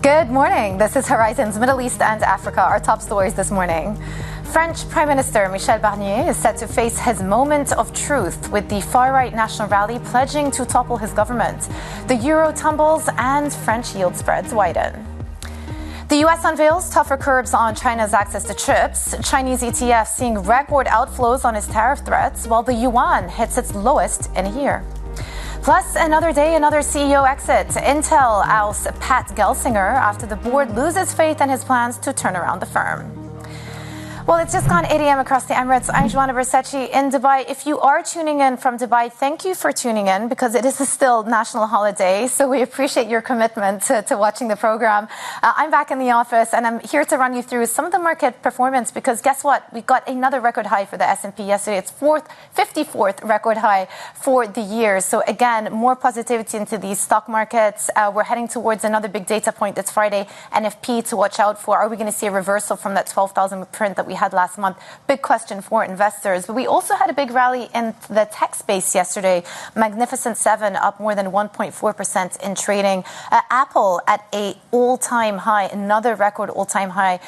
Good morning. This is Horizons Middle East and Africa. Our top stories this morning. French Prime Minister Michel Barnier is set to face his moment of truth with the far-right National Rally pledging to topple his government. The euro tumbles and French yield spreads widen. The U.S. unveils tougher curbs on China's access to chips. Chinese ETFs seeing record outflows on its tariff threats, while the yuan hits its lowest in a year. Plus, another day, another CEO exit. Intel ousts Pat Gelsinger after the board loses faith in his plans to turn around the firm. Well, it's just gone 8 a.m. across the Emirates. I'm Joanna Versace in Dubai. If you are tuning in from Dubai, thank you for tuning in because it is still national holiday. So we appreciate your commitment to watching the program. I'm back in the office and I'm here to run you through some of the market performance because guess what? We got another record high for the S&P yesterday. It's 54th record high for the year. So again, more positivity into these stock markets. We're heading towards another big data point this Friday, NFP to watch out for. Are we going to see a reversal from that 12,000 print that we had last month? Big question for investors. But we also had a big rally in the tech space yesterday. Magnificent Seven up more than 1.4% in trading. Apple at a all-time high, another record all-time high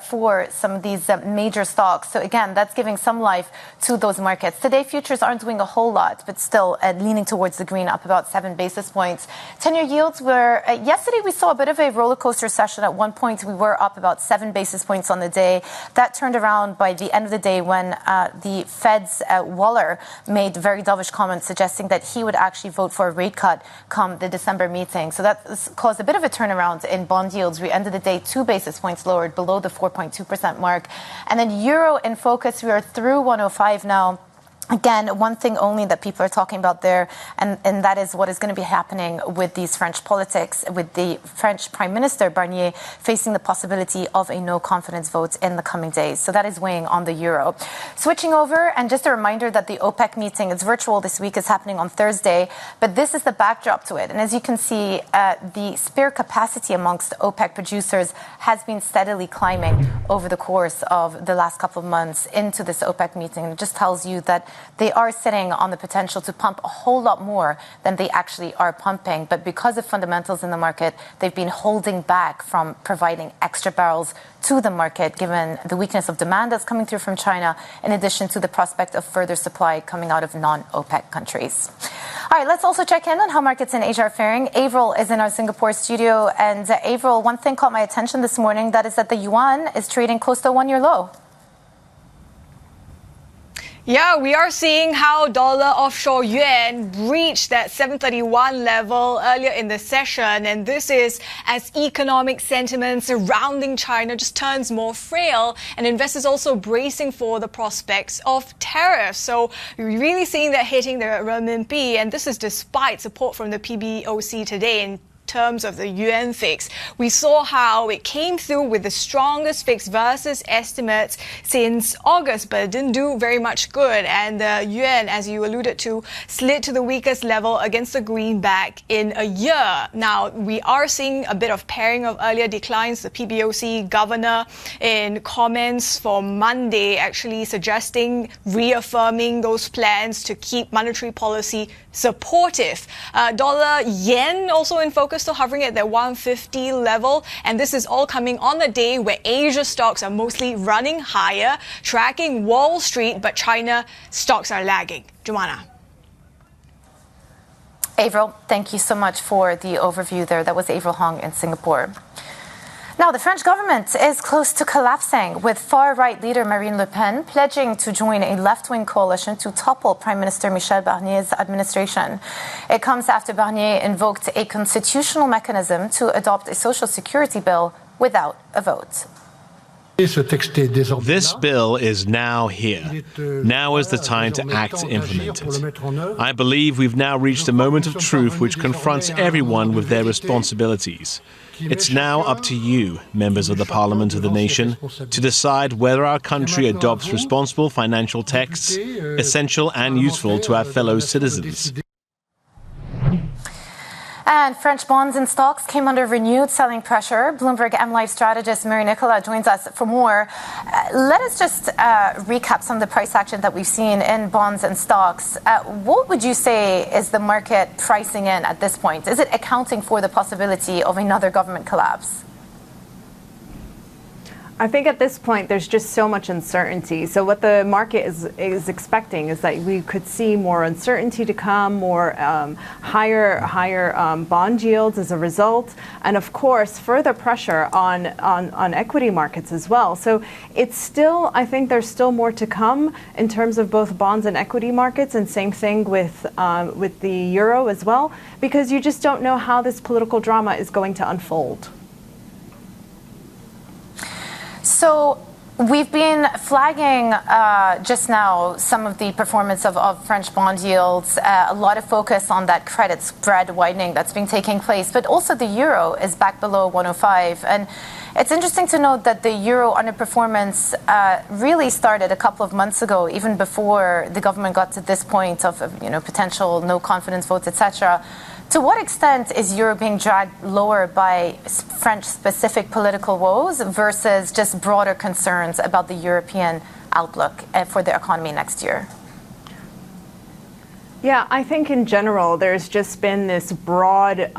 for some of these major stocks. So again, that's giving some life to those markets. Today, futures aren't doing a whole lot, but still leaning towards the green, up about 7 basis points. 10-year yields were, yesterday we saw a bit of a roller coaster session. At one point, we were up about 7 basis points on the day. That turned around by the end of the day when the Fed's Waller made very dovish comments suggesting that he would actually vote for a rate cut come the December meeting. So that caused a bit of a turnaround in bond yields. We ended the day 2 basis points lowered below the 4.2% mark. And then euro in focus, we are through 105 now. Again, one thing only that people are talking about there, and that is what is going to be happening with these French politics, with the French Prime Minister Barnier facing the possibility of a no-confidence vote in the coming days. So that is weighing on the euro. Switching over, and just a reminder that the OPEC meeting is virtual this week, is happening on Thursday, but this is the backdrop to it. And as you can see, the spare capacity amongst OPEC producers has been steadily climbing over the course of the last couple of months into this OPEC meeting. It just tells you that they are sitting on the potential to pump a whole lot more than they actually are pumping. But because of fundamentals in the market, they've been holding back from providing extra barrels to the market, given the weakness of demand that's coming through from China, in addition to the prospect of further supply coming out of non-OPEC countries. All right, let's also check in on how markets in Asia are faring. Avril is in our Singapore studio. And Avril, one thing caught my attention this morning, that is that the yuan is trading close to a one-year low. Yeah, we are seeing how dollar offshore yuan reached that 731 level earlier in the session. And this is as economic sentiment surrounding China just turns more frail and investors also bracing for the prospects of tariffs. So we're really seeing that hitting the renminbi. And this is despite support from the PBOC today in terms of the yuan fix. We saw how it came through with the strongest fix versus estimates since August, but it didn't do very much good. And the yuan, as you alluded to, slid to the weakest level against the greenback in a year. Now, we are seeing a bit of pairing of earlier declines. The PBOC governor in comments for Monday actually suggesting, reaffirming those plans to keep monetary policy supportive. Dollar yen also in focus, still hovering at the 150 level. And this is all coming on the day where Asia stocks are mostly running higher, tracking Wall Street, but China stocks are lagging. Joanna. Avril, thank you so much for the overview there. That was Avril Hong in Singapore. Now, the French government is close to collapsing, with far-right leader Marine Le Pen pledging to join a left-wing coalition to topple Prime Minister Michel Barnier's administration. It comes after Barnier invoked a constitutional mechanism to adopt a social security bill without a vote. This bill is now here. Now is the time to act to implement it. I believe we've now reached a moment of truth which confronts everyone with their responsibilities. It's now up to you, members of the Parliament of the nation, to decide whether our country adopts responsible financial texts, essential and useful to our fellow citizens. And French bonds and stocks came under renewed selling pressure. Bloomberg MLife strategist Mary Nicola joins us for more. Let us just recap some of the price action that we've seen in bonds and stocks. What would you say is the market pricing in at this point? Is it accounting for the possibility of another government collapse? I think at this point there's just so much uncertainty. So what the market is expecting is that we could see more uncertainty to come, more higher bond yields as a result, and of course further pressure on equity markets as well. So it's still, I think there's still more to come in terms of both bonds and equity markets, and same thing with the euro as well, because you just don't know how this political drama is going to unfold. So we've been flagging just now some of the performance of French bond yields, a lot of focus on that credit spread widening that's been taking place, but also the euro is back below 105. And it's interesting to note that the euro underperformance really started a couple of months ago, even before the government got to this point of potential no confidence votes, etc. To what extent is euro being dragged lower by French-specific political woes versus just broader concerns about the European outlook for the economy next year? Yeah, I think in general, there's just been this broad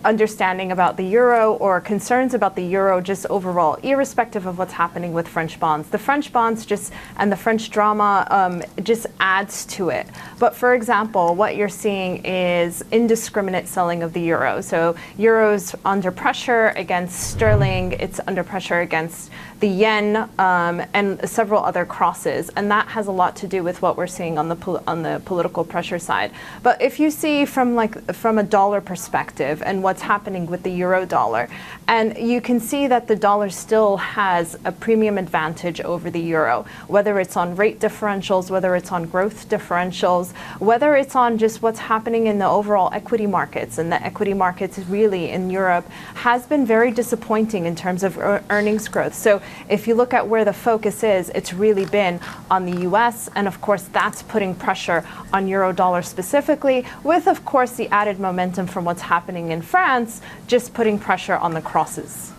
understanding about the euro, or concerns about the euro just overall, irrespective of what's happening with French bonds. The French bonds and the French drama just adds to it. But for example, what you're seeing is indiscriminate selling of the euro. So euro's under pressure against sterling, it's under pressure against the yen, and several other crosses, and that has a lot to do with what we're seeing on the political pressure side. But if you see from a dollar perspective and what's happening with the euro dollar, and you can see that the dollar still has a premium advantage over the euro, whether it's on rate differentials, whether it's on growth differentials, whether it's on just what's happening in the overall equity markets. And the equity markets really in Europe has been very disappointing in terms of earnings growth. So if you look at where the focus is, it's really been on the US, and of course that's putting pressure on euro dollar specifically, with of course the added momentum from what's happening in France, just putting pressure on the crosses.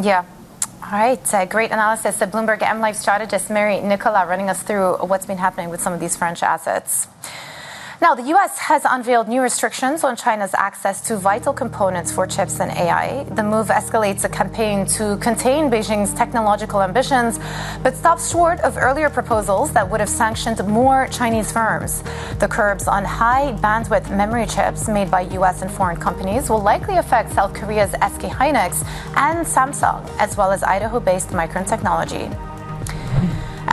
Yeah. All right. Great analysis. The Bloomberg MLife strategist Mary Nicolas running us through what's been happening with some of these French assets. Now, the U.S. has unveiled new restrictions on China's access to vital components for chips and AI. The move escalates a campaign to contain Beijing's technological ambitions, but stops short of earlier proposals that would have sanctioned more Chinese firms. The curbs on high bandwidth memory chips made by U.S. and foreign companies will likely affect South Korea's SK hynix and Samsung, as well as Idaho-based Micron Technology.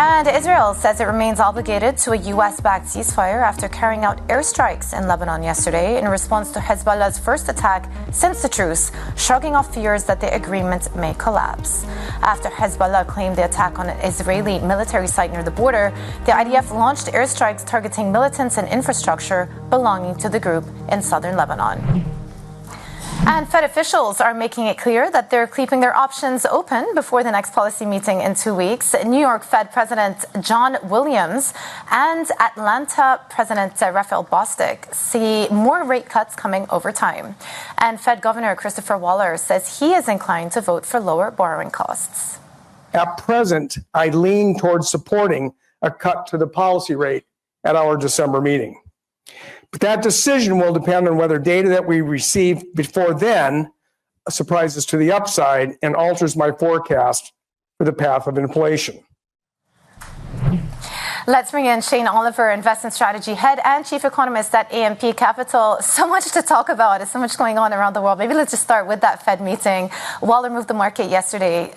And Israel says it remains obligated to a U.S.-backed ceasefire after carrying out airstrikes in Lebanon yesterday in response to Hezbollah's first attack since the truce, shrugging off fears that the agreement may collapse. After Hezbollah claimed the attack on an Israeli military site near the border, the IDF launched airstrikes targeting militants and infrastructure belonging to the group in southern Lebanon. And Fed officials are making it clear that they're keeping their options open before the next policy meeting in 2 weeks. New York Fed President John Williams and Atlanta President Raphael Bostic see more rate cuts coming over time. And Fed Governor Christopher Waller says he is inclined to vote for lower borrowing costs. At present, I lean towards supporting a cut to the policy rate at our December meeting. But that decision will depend on whether data that we receive before then surprises to the upside and alters my forecast for the path of inflation. Let's bring in Shane Oliver, investment strategy head and chief economist at AMP Capital. So much to talk about. There's so much going on around the world. Maybe let's just start with that Fed meeting. Waller moved the market yesterday,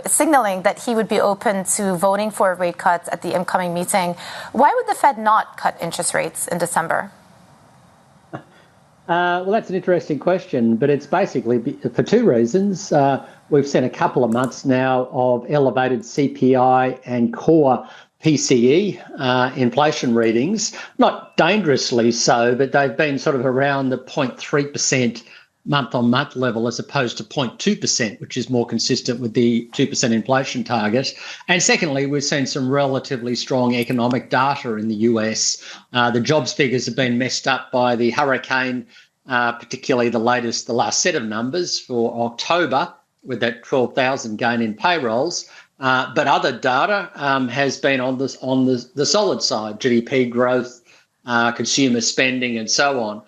signaling that he would be open to voting for a rate cut at the incoming meeting. Why would the Fed not cut interest rates in December? Well, that's an interesting question, but it's basically for two reasons. We've seen a couple of months now of elevated CPI and core PCE inflation readings, not dangerously so, but they've been sort of around the 0.3% month-on-month level as opposed to 0.2%, which is more consistent with the 2% inflation target. And secondly, we've seen some relatively strong economic data in the US. The jobs figures have been messed up by the hurricane, particularly the last set of numbers for October with that 12,000 gain in payrolls. But other data has been on the solid side, GDP growth, consumer spending and so on.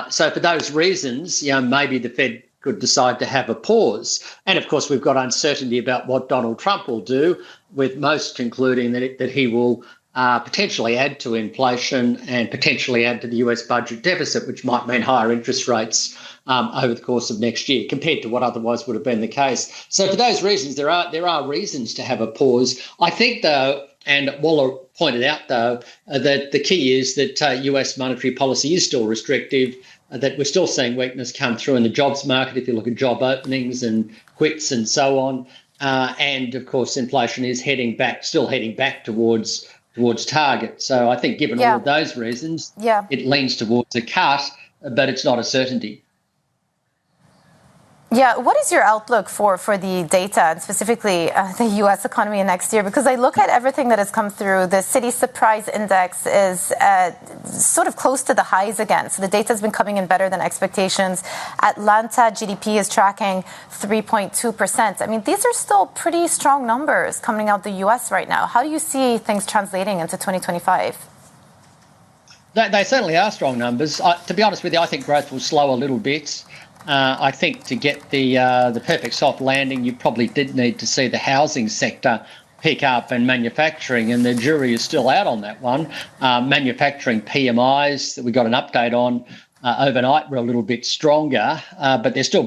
So for those reasons, maybe the Fed could decide to have a pause. And of course, we've got uncertainty about what Donald Trump will do, with most concluding that he will potentially add to inflation and potentially add to the US budget deficit, which might mean higher interest rates over the course of next year compared to what otherwise would have been the case. So for those reasons, there are reasons to have a pause. I think, though, and Waller pointed out, though, that the key is that US monetary policy is still restrictive, that we're still seeing weakness come through in the jobs market if you look at job openings and quits and so on. And, of course, inflation is still heading back towards target. So I think given all of those reasons, it leans towards a cut, but it's not a certainty. Yeah, what is your outlook for the data and specifically the U.S. economy next year? Because I look at everything that has come through. The City Surprise Index is sort of close to the highs again. So the data has been coming in better than expectations. Atlanta GDP is tracking 3.2%. I mean, these are still pretty strong numbers coming out the U.S. right now. How do you see things translating into 2025? They certainly are strong numbers. To be honest with you, I think growth will slow a little bit. I think to get the perfect soft landing, you probably did need to see the housing sector pick up and manufacturing, and the jury is still out on that one. Manufacturing PMIs that we got an update on overnight were a little bit stronger, but they're still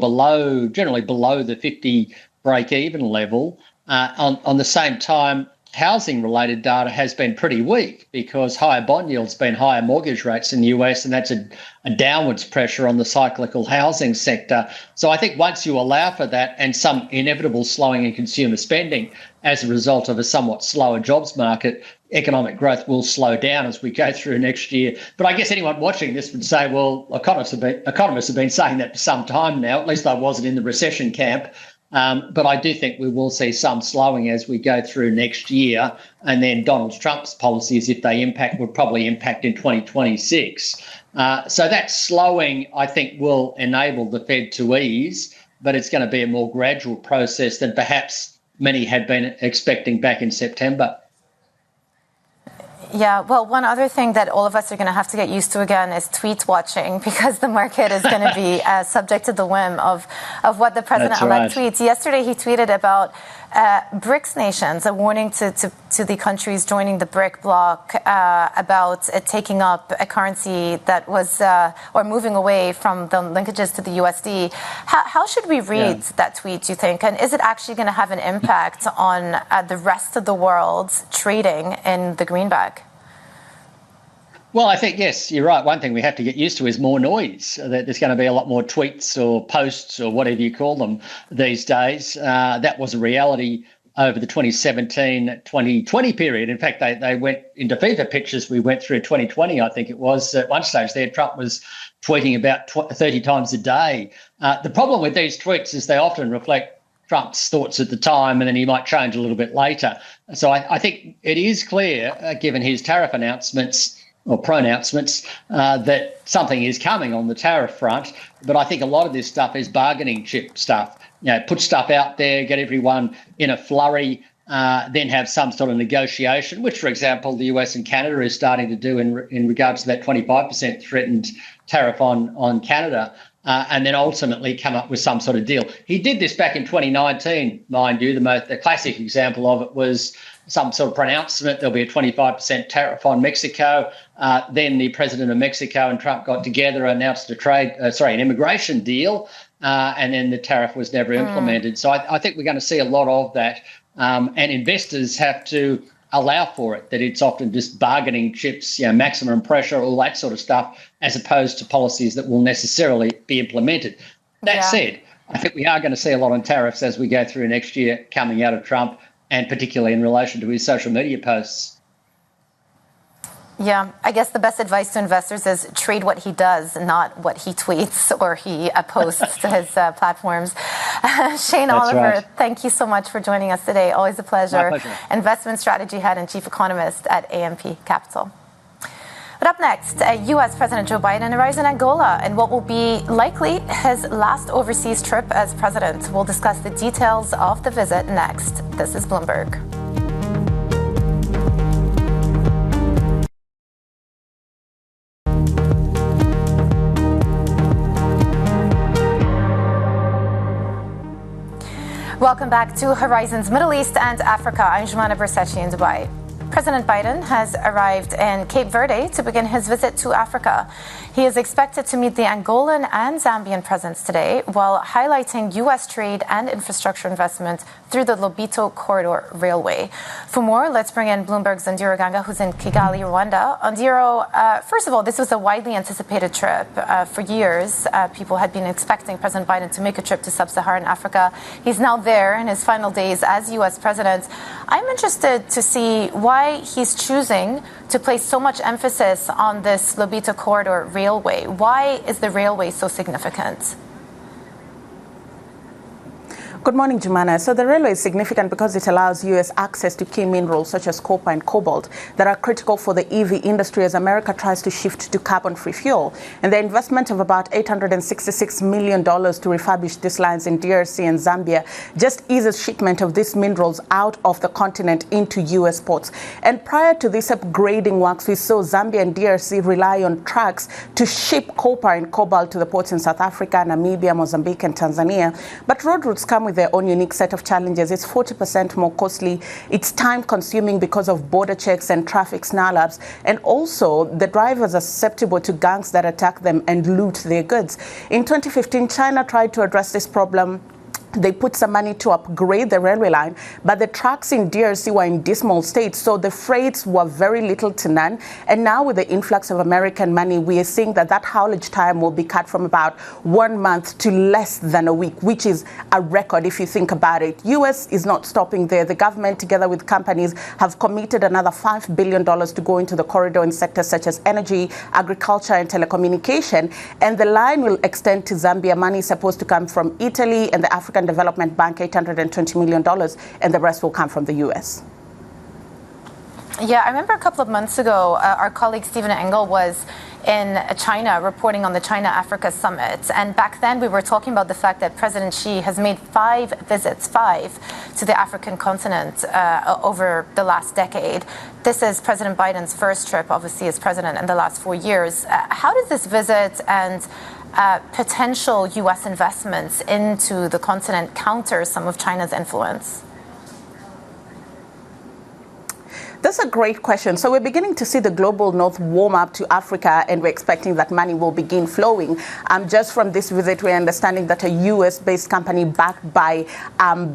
generally below the 50 break-even level. On the same time, housing-related data has been pretty weak because higher bond yields been higher mortgage rates in the US, and that's a downwards pressure on the cyclical housing sector. So I think once you allow for that and some inevitable slowing in consumer spending as a result of a somewhat slower jobs market, economic growth will slow down as we go through next year. But I guess anyone watching this would say, well, economists have been saying that for some time now. At least I wasn't in the recession camp. But I do think we will see some slowing as we go through next year. And then Donald Trump's policies, if they impact, will probably impact in 2026. So that slowing, I think, will enable the Fed to ease, but it's going to be a more gradual process than perhaps many had been expecting back in September. Yeah, well, one other thing that all of us are going to have to get used to again is tweet watching, because the market is going to be subject to the whim of what the president-elect tweets. Yesterday, he tweeted about BRICS nations, a warning to the countries joining the BRIC bloc about taking up a currency that was or moving away from the linkages to the USD. How should we read that tweet, do you think? And is it actually going to have an impact on the rest of the world trading in the greenback? Well, I think, yes, you're right. One thing we have to get used to is more noise. There's going to be a lot more tweets or posts or whatever you call them these days. That was a reality over the 2017-2020 period. In fact, they went into fever pitches. We went through 2020, I think it was. At one stage there, Trump was tweeting about 30 times a day. The problem with these tweets is they often reflect Trump's thoughts at the time, and then he might change a little bit later. So I think it is clear, given his tariff announcements, or pronouncements, that something is coming on the tariff front. But I think a lot of this stuff is bargaining chip stuff. You know, put stuff out there, get everyone in a flurry, then have some sort of negotiation, which, for example, the US and Canada is starting to do in regards to that 25% threatened tariff on Canada, and then ultimately come up with some sort of deal. He did this back in 2019, mind you. The classic example of it was some sort of pronouncement, there'll be a 25% tariff on Mexico. Then the president of Mexico and Trump got together, announced an immigration deal, and then the tariff was never implemented. So I think we're going to see a lot of that, and investors have to allow for it, that it's often just bargaining chips, maximum pressure, all that sort of stuff, as opposed to policies that will necessarily be implemented. That said, I think we are going to see a lot on tariffs as we go through next year coming out of Trump, and particularly in relation to his social media posts. Yeah, I guess the best advice to investors is trade what he does, not what he tweets or he posts to his platforms. Shane That's Oliver, right. Thank you so much for joining us today. Always a pleasure. My pleasure. Investment strategy head and chief economist at AMP Capital. But up next, U.S. President Joe Biden arrives in Angola in what will be likely his last overseas trip as president. We'll discuss the details of the visit next. This is Bloomberg. Welcome back to Horizons Middle East and Africa. I'm Jumana Bersachi in Dubai. President Biden has arrived in Cape Verde to begin his visit to Africa. He is expected to meet the Angolan and Zambian presidents today while highlighting U.S. trade and infrastructure investment through the Lobito Corridor Railway. For more, let's bring in Bloomberg's Ondiro Ganga, who's in Kigali, Rwanda. Ondiro, first of all, this was a widely anticipated trip. For years, people had been expecting President Biden to make a trip to sub-Saharan Africa. He's now there in his final days as U.S. president. I'm interested to see why he's choosing to place so much emphasis on this Lobito Corridor Railway. Why is the railway so significant? Good morning, Jumana. So the railway is significant because it allows U.S. access to key minerals such as copper and cobalt that are critical for the EV industry as America tries to shift to carbon-free fuel. And the investment of about $866 million to refurbish these lines in DRC and Zambia just eases shipment of these minerals out of the continent into U.S. ports. And prior to this upgrading works, we saw Zambia and DRC rely on trucks to ship copper and cobalt to the ports in South Africa, Namibia, Mozambique, and Tanzania. But road routes come with their own unique set of challenges. It's 40% more costly. It's time consuming because of border checks and traffic snarl-ups. And also, the drivers are susceptible to gangs that attack them and loot their goods. In 2015, China tried to address this problem. They put some money to upgrade the railway line, but the tracks in DRC were in dismal state, so the freights were very little to none. And now with the influx of American money, we are seeing that haulage time will be cut from about 1 month to less than a week, which is a record if you think about it. U.S. is not stopping there. The government, together with companies, have committed another $5 billion to go into the corridor in sectors such as energy, agriculture, and telecommunication. And the line will extend to Zambia. Money is supposed to come from Italy and the African Development Bank, $820 million, and the rest will come from the U.S. Yeah, I remember a couple of months ago, our colleague Stephen Engel was in China reporting on the China-Africa summit. And back then we were talking about the fact that President Xi has made 5 visits to the African continent over the last decade. This is President Biden's first trip, obviously, as president in the last 4 years. How does this visit and potential U.S. investments into the continent counter some of China's influence? That's a great question. So we're beginning to see the global north warm up to Africa, and we're expecting that money will begin flowing. Just from this visit, we're understanding that a U.S.-based company backed by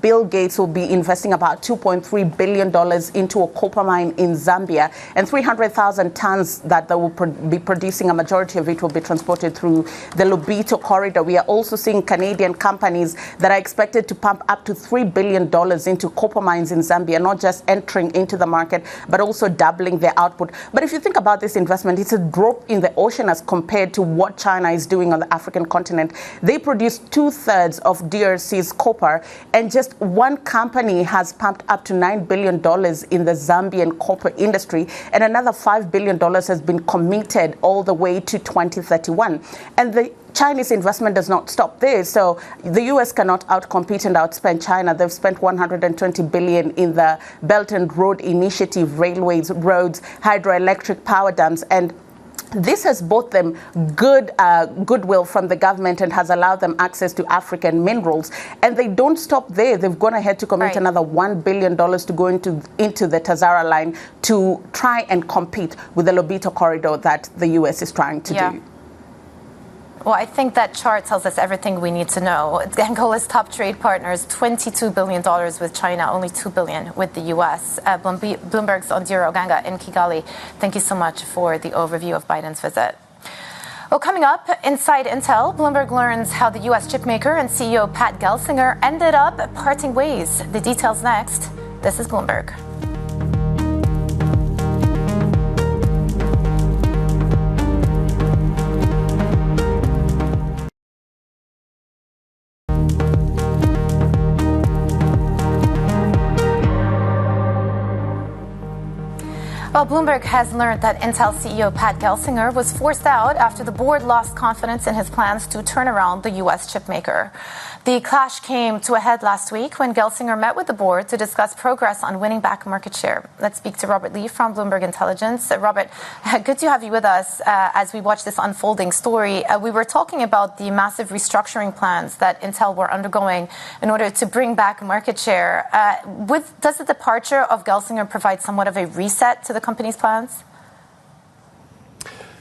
Bill Gates will be investing about $2.3 billion into a copper mine in Zambia, and 300,000 tons that they will be producing, a majority of it will be transported through the Lobito Corridor. We are also seeing Canadian companies that are expected to pump up to $3 billion into copper mines in Zambia, not just entering into the market, but also doubling their output. But if you think about this investment, it's a drop in the ocean as compared to what China is doing on the African continent. They produce 2/3 of DRC's copper, and just one company has pumped up to $9 billion in the Zambian copper industry, and another $5 billion has been committed all the way to 2031. And the Chinese investment does not stop there. So the U.S. cannot outcompete and outspend China. They've spent $120 billion in the Belt and Road Initiative, railways, roads, hydroelectric power dams, and this has bought them goodwill from the government and has allowed them access to African minerals. And they don't stop there. They've gone ahead to commit another $1 billion to go into the Tazara line to try and compete with the Lobito corridor that the U.S. is trying to do. Well, I think that chart tells us everything we need to know. Angola's top trade partners, $22 billion with China, only $2 billion with the U.S. Bloomberg's Ondiro Ganga in Kigali. Thank you so much for the overview of Biden's visit. Well, coming up, inside Intel, Bloomberg learns how the U.S. chipmaker and CEO Pat Gelsinger ended up parting ways. The details next. This is Bloomberg. Well, Bloomberg has learned that Intel CEO Pat Gelsinger was forced out after the board lost confidence in his plans to turn around the U.S. chipmaker. The clash came to a head last week when Gelsinger met with the board to discuss progress on winning back market share. Let's speak to Robert Lee from Bloomberg Intelligence. Robert, good to have you with us as we watch this unfolding story. We were talking about the massive restructuring plans that Intel were undergoing in order to bring back market share. Does the departure of Gelsinger provide somewhat of a reset to the company's plans?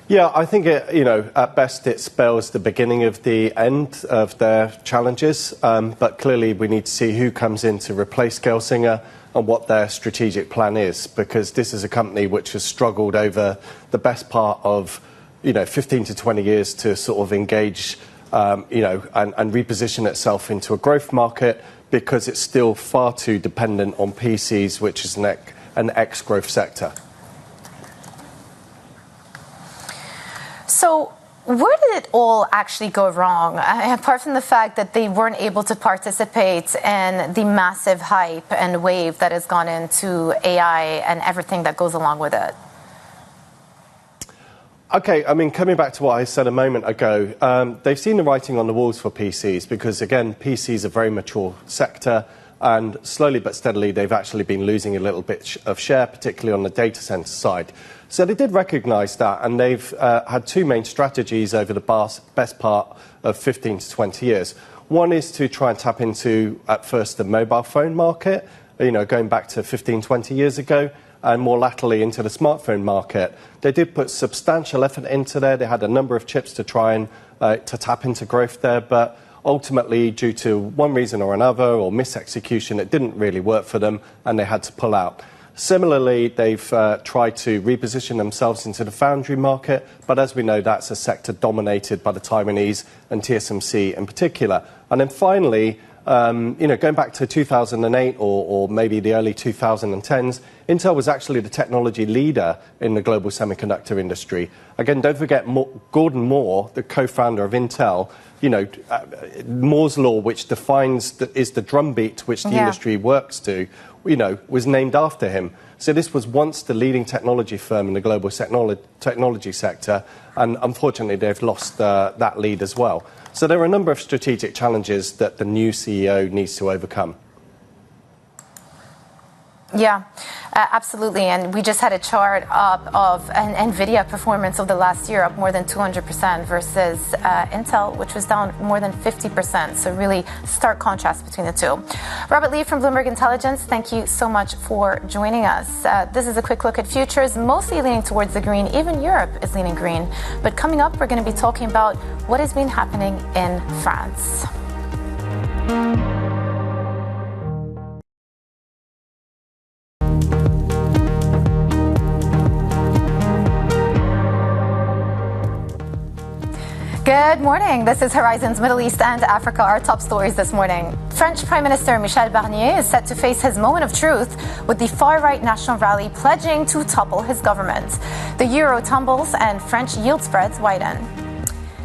Yeah, I think at best it spells the beginning of the end of their challenges. But clearly we need to see who comes in to replace Gelsinger and what their strategic plan is, because this is a company which has struggled over the best part of 15 to 20 years to sort of engage and reposition itself into a growth market, because it's still far too dependent on PCs, which is an ex-growth sector. So where did it all actually go wrong? Apart from the fact that they weren't able to participate in the massive hype and wave that has gone into AI and everything that goes along with it. Okay, I mean, coming back to what I said a moment ago, they've seen the writing on the walls for PCs because, again, PCs are a very mature sector, and slowly but steadily they've actually been losing a little bit of share, particularly on the data center side. So they did recognise that, and they've had two main strategies over the best part of 15 to 20 years. One is to try and tap into, at first, the mobile phone market, going back to 15, 20 years ago, and more latterly into the smartphone market. They did put substantial effort into there. They had a number of chips to try and to tap into growth there, but ultimately, due to one reason or another, or misexecution, it didn't really work for them, and they had to pull out. Similarly, they've tried to reposition themselves into the foundry market, but as we know, that's a sector dominated by the Taiwanese and TSMC in particular. And then finally, going back to 2008 or maybe the early 2010s, Intel was actually the technology leader in the global semiconductor industry. Again, don't forget Gordon Moore, the co-founder of Intel. Moore's law, which defines is the drumbeat which the industry works to, was named after him. So this was once the leading technology firm in the global technology sector, and unfortunately they've lost that lead as well. So there are a number of strategic challenges that the new CEO needs to overcome. Yeah, absolutely. And we just had a chart up of an NVIDIA performance of the last year, up more than 200% versus Intel, which was down more than 50%. So really stark contrast between the two. Robert Lee from Bloomberg Intelligence, thank you so much for joining us. This is a quick look at futures, mostly leaning towards the green. Even Europe is leaning green. But coming up, we're going to be talking about what has been happening in France. Good morning. This is Horizon's Middle East and Africa, our top stories this morning. French Prime Minister Michel Barnier is set to face his moment of truth with the far-right National Rally pledging to topple his government. The euro tumbles and French yield spreads widen.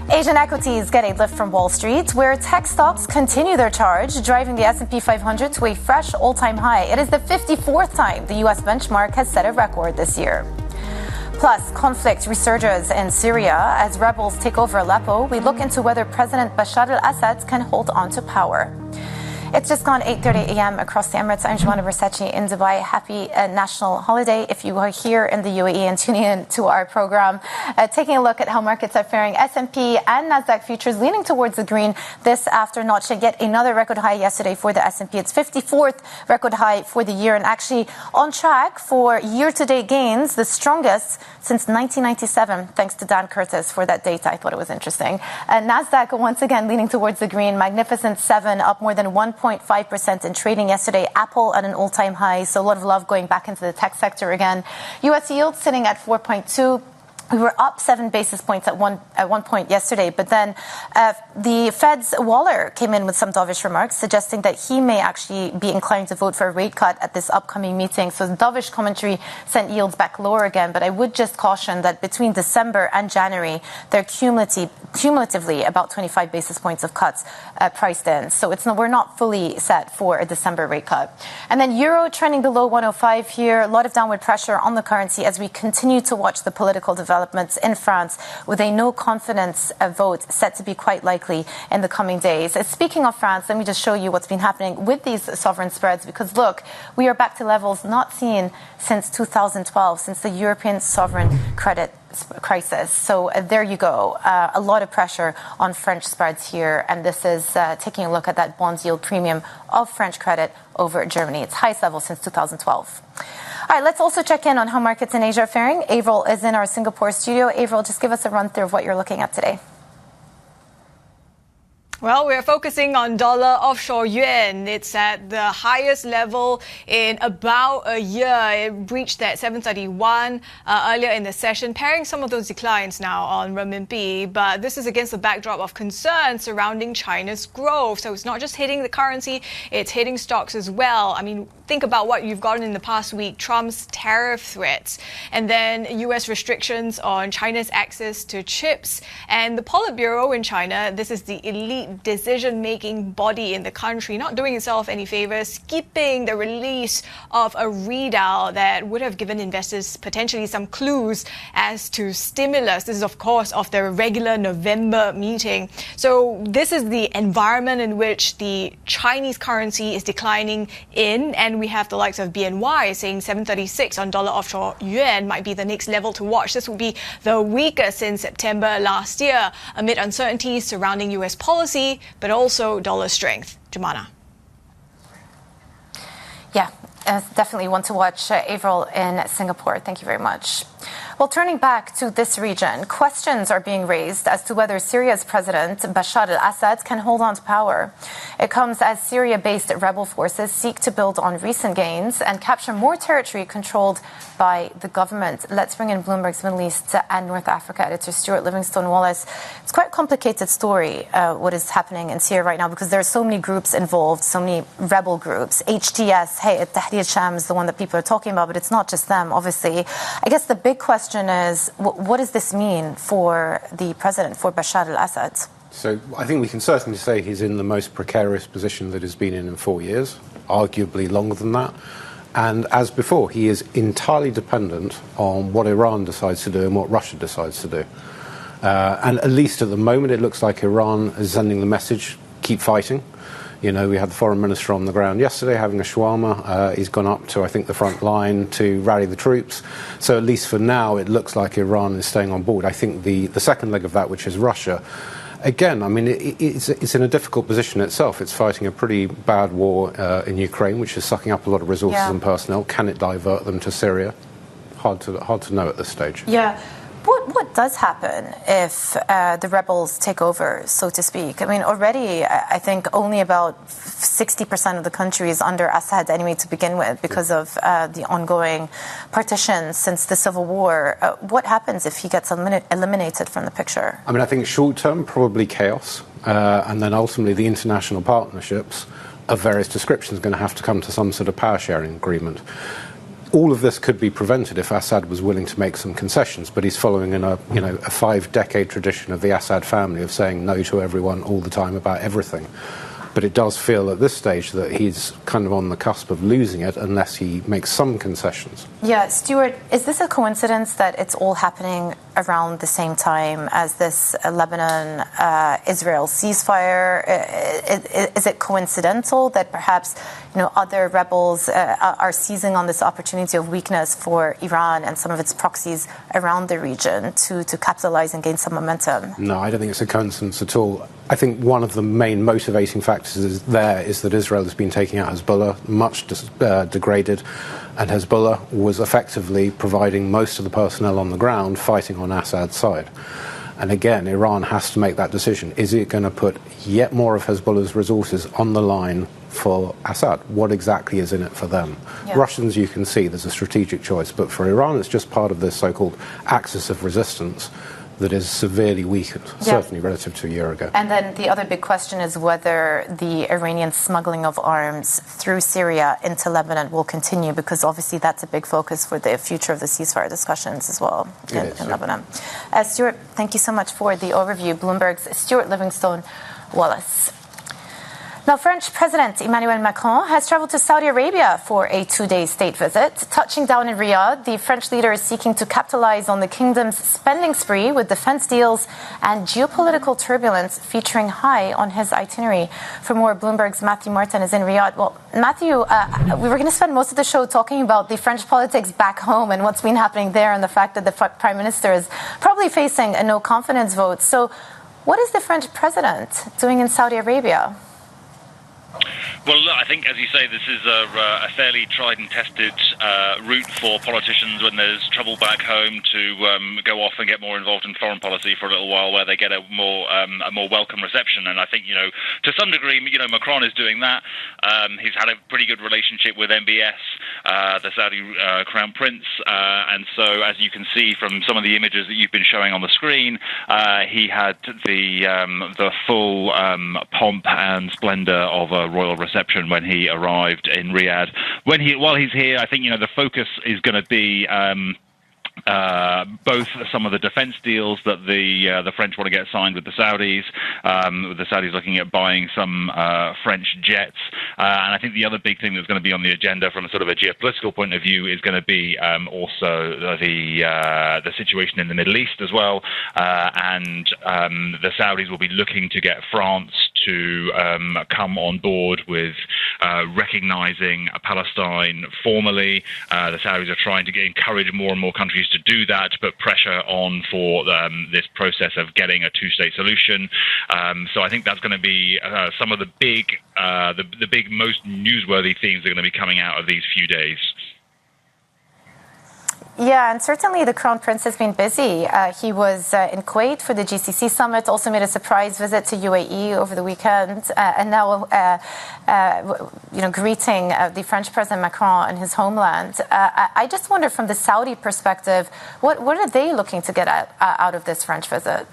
Asian equities get a lift from Wall Street, where tech stocks continue their charge, driving the S&P 500 to a fresh all-time high. It is the 54th time the U.S. benchmark has set a record this year. Plus, conflict resurges in Syria as rebels take over Aleppo. We look into whether President Bashar al-Assad can hold on to power. It's just gone 8:30 a.m. across the Emirates. I'm Joanna Versace in Dubai. Happy national holiday if you are here in the UAE and tuning in to our program. Taking a look at how markets are faring. S&P and Nasdaq futures leaning towards the green. This after notching yet another record high yesterday for the S&P. It's 54th record high for the year and actually on track for year-to-date gains, the strongest since 1997. Thanks to Dan Curtis for that data. I thought it was interesting. Nasdaq once again leaning towards the green. Magnificent 7 up more than 1.5% in trading yesterday. Apple at an all-time high. So a lot of love going back into the tech sector again. U.S. yields sitting at 4.2. We were up 7 basis points at one point yesterday, but then the Fed's Waller came in with some dovish remarks, suggesting that he may actually be inclined to vote for a rate cut at this upcoming meeting. So the dovish commentary sent yields back lower again, but I would just caution that between December and January, there are cumulatively about 25 basis points of cuts priced in. So we're not fully set for a December rate cut. And then euro trending below 105 here, a lot of downward pressure on the currency as we continue to watch the political developments in France, with a no confidence vote set to be quite likely in the coming days. Speaking of France, let me just show you what's been happening with these sovereign spreads, because look, we are back to levels not seen since 2012, since the European sovereign credit crisis. So there you go. A lot of pressure on French spreads here, and this is taking a look at that bond yield premium of French credit over Germany. It's highest level since 2012. All right, let's also check in on how markets in Asia are faring. Avril is in our Singapore studio. Avril, just give us a run through of what you're looking at today. Well, we're focusing on dollar offshore yuan. It's at the highest level in about a year. It reached that 731 earlier in the session, pairing some of those declines now on renminbi. But this is against the backdrop of concerns surrounding China's growth. So it's not just hitting the currency, it's hitting stocks as well. I mean, think about what you've gotten in the past week: Trump's tariff threats, and then US restrictions on China's access to chips. And the Politburo in China, this is the elite decision-making body in the country, not doing itself any favors, skipping the release of a readout that would have given investors potentially some clues as to stimulus. This is, of course, of the regular November meeting. So this is the environment in which the Chinese currency is declining in, and we have the likes of BNY saying 736 on dollar offshore yuan might be the next level to watch. This would be the weakest since September last year, amid uncertainties surrounding US policy, but also dollar strength. Jumana. Yeah, definitely one to watch. Avril in Singapore. Thank you very much. Well, turning back to this region, questions are being raised as to whether Syria's president, Bashar al-Assad, can hold on to power. It comes as Syria-based rebel forces seek to build on recent gains and capture more territory controlled by the government. Let's bring in Bloomberg's Middle East and North Africa editor Stuart Livingston-Wallace. It's quite a complicated story, what is happening in Syria right now, because there are so many groups involved, so many rebel groups. HTS, Hayat Tahrir al-Sham is the one that people are talking about, but it's not just them, obviously. I guess the big question is, what does this mean for the president, for Bashar al-Assad? So I think we can certainly say he's in the most precarious position that he's been in 4 years, arguably longer than that. And as before, he is entirely dependent on what Iran decides to do and what Russia decides to do. And at least at the moment, it looks like Iran is sending the message, keep fighting. You know, we had the foreign minister on the ground yesterday having a shawarma. He's gone up to, I think, the front line to rally the troops. So at least for now, it looks like Iran is staying on board. I think the second leg of that, which is Russia, again, I mean, it's in a difficult position itself. It's fighting a pretty bad war in Ukraine, which is sucking up a lot of resources and personnel. Can it divert them to Syria? Hard to know at this stage. Yeah. What does happen if the rebels take over, so to speak? I mean, already, I think only about 60% of the country is under Assad anyway to begin with because of the ongoing partition since the civil war. What happens if he gets eliminated from the picture? I mean, I think short term, probably chaos. And then ultimately the international partnerships of various descriptions are going to have to come to some sort of power sharing agreement. All of this could be prevented if Assad was willing to make some concessions, but he's following in a 5-decade tradition of the Assad family of saying no to everyone all the time about everything. But it does feel at this stage that he's kind of on the cusp of losing it unless he makes some concessions. Yeah, Stuart, is this a coincidence that it's all happening around the same time as this Lebanon-Israel ceasefire? Is it coincidental that perhaps other rebels are seizing on this opportunity of weakness for Iran and some of its proxies around the region to capitalize and gain some momentum? No, I don't think it's a coincidence at all. I think one of the main motivating factors is that Israel has been taking out Hezbollah, much degraded, and Hezbollah was effectively providing most of the personnel on the ground fighting on Assad's side. And again, Iran has to make that decision. Is it going to put yet more of Hezbollah's resources on the line for Assad? What exactly is in it for them? Yeah. Russians, you can see there's a strategic choice, but for Iran, it's just part of this so-called axis of resistance that is severely weakened, certainly relative to a year ago. And then the other big question is whether the Iranian smuggling of arms through Syria into Lebanon will continue, because obviously that's a big focus for the future of the ceasefire discussions as well in Lebanon. Stuart, thank you so much for the overview. Bloomberg's Stuart Livingstone Wallace. Now, French President Emmanuel Macron has traveled to Saudi Arabia for a 2-day state visit. Touching down in Riyadh, the French leader is seeking to capitalize on the kingdom's spending spree with defense deals and geopolitical turbulence featuring high on his itinerary. For more, Bloomberg's Matthew Martin is in Riyadh. Well, Matthew, we were going to spend most of the show talking about the French politics back home and what's been happening there, and the fact that the Prime Minister is probably facing a no-confidence vote. So what is the French president doing in Saudi Arabia? Well, look, I think, as you say, this is a fairly tried and tested route for politicians when there's trouble back home to go off and get more involved in foreign policy for a little while, where they get a more welcome reception. And I think, to some degree, Macron is doing that. He's had a pretty good relationship with MBS, the Saudi Crown Prince, and so, as you can see from some of the images that you've been showing on the screen, he had the full pomp and splendor of a royal reception when he arrived in Riyadh. While he's here, I think the focus is going to be both some of the defense deals that the French want to get signed with the Saudis, with the Saudis looking at buying some French jets, and I think the other big thing that's going to be on the agenda from a sort of a geopolitical point of view is going to be also the situation in the Middle East as well, and the Saudis will be looking to get France to come on board with recognizing Palestine formally. The Saudis are trying to encourage more and more countries to do that, to put pressure on for this process of getting a two-state solution. So I think that's going to be some of the big, most newsworthy themes that are going to be coming out of these few days. Yeah, and certainly the Crown Prince has been busy. He was in Kuwait for the GCC summit, also made a surprise visit to UAE over the weekend, and now, greeting the French President Macron in his homeland. I just wonder, from the Saudi perspective, what are they looking to get out of this French visit?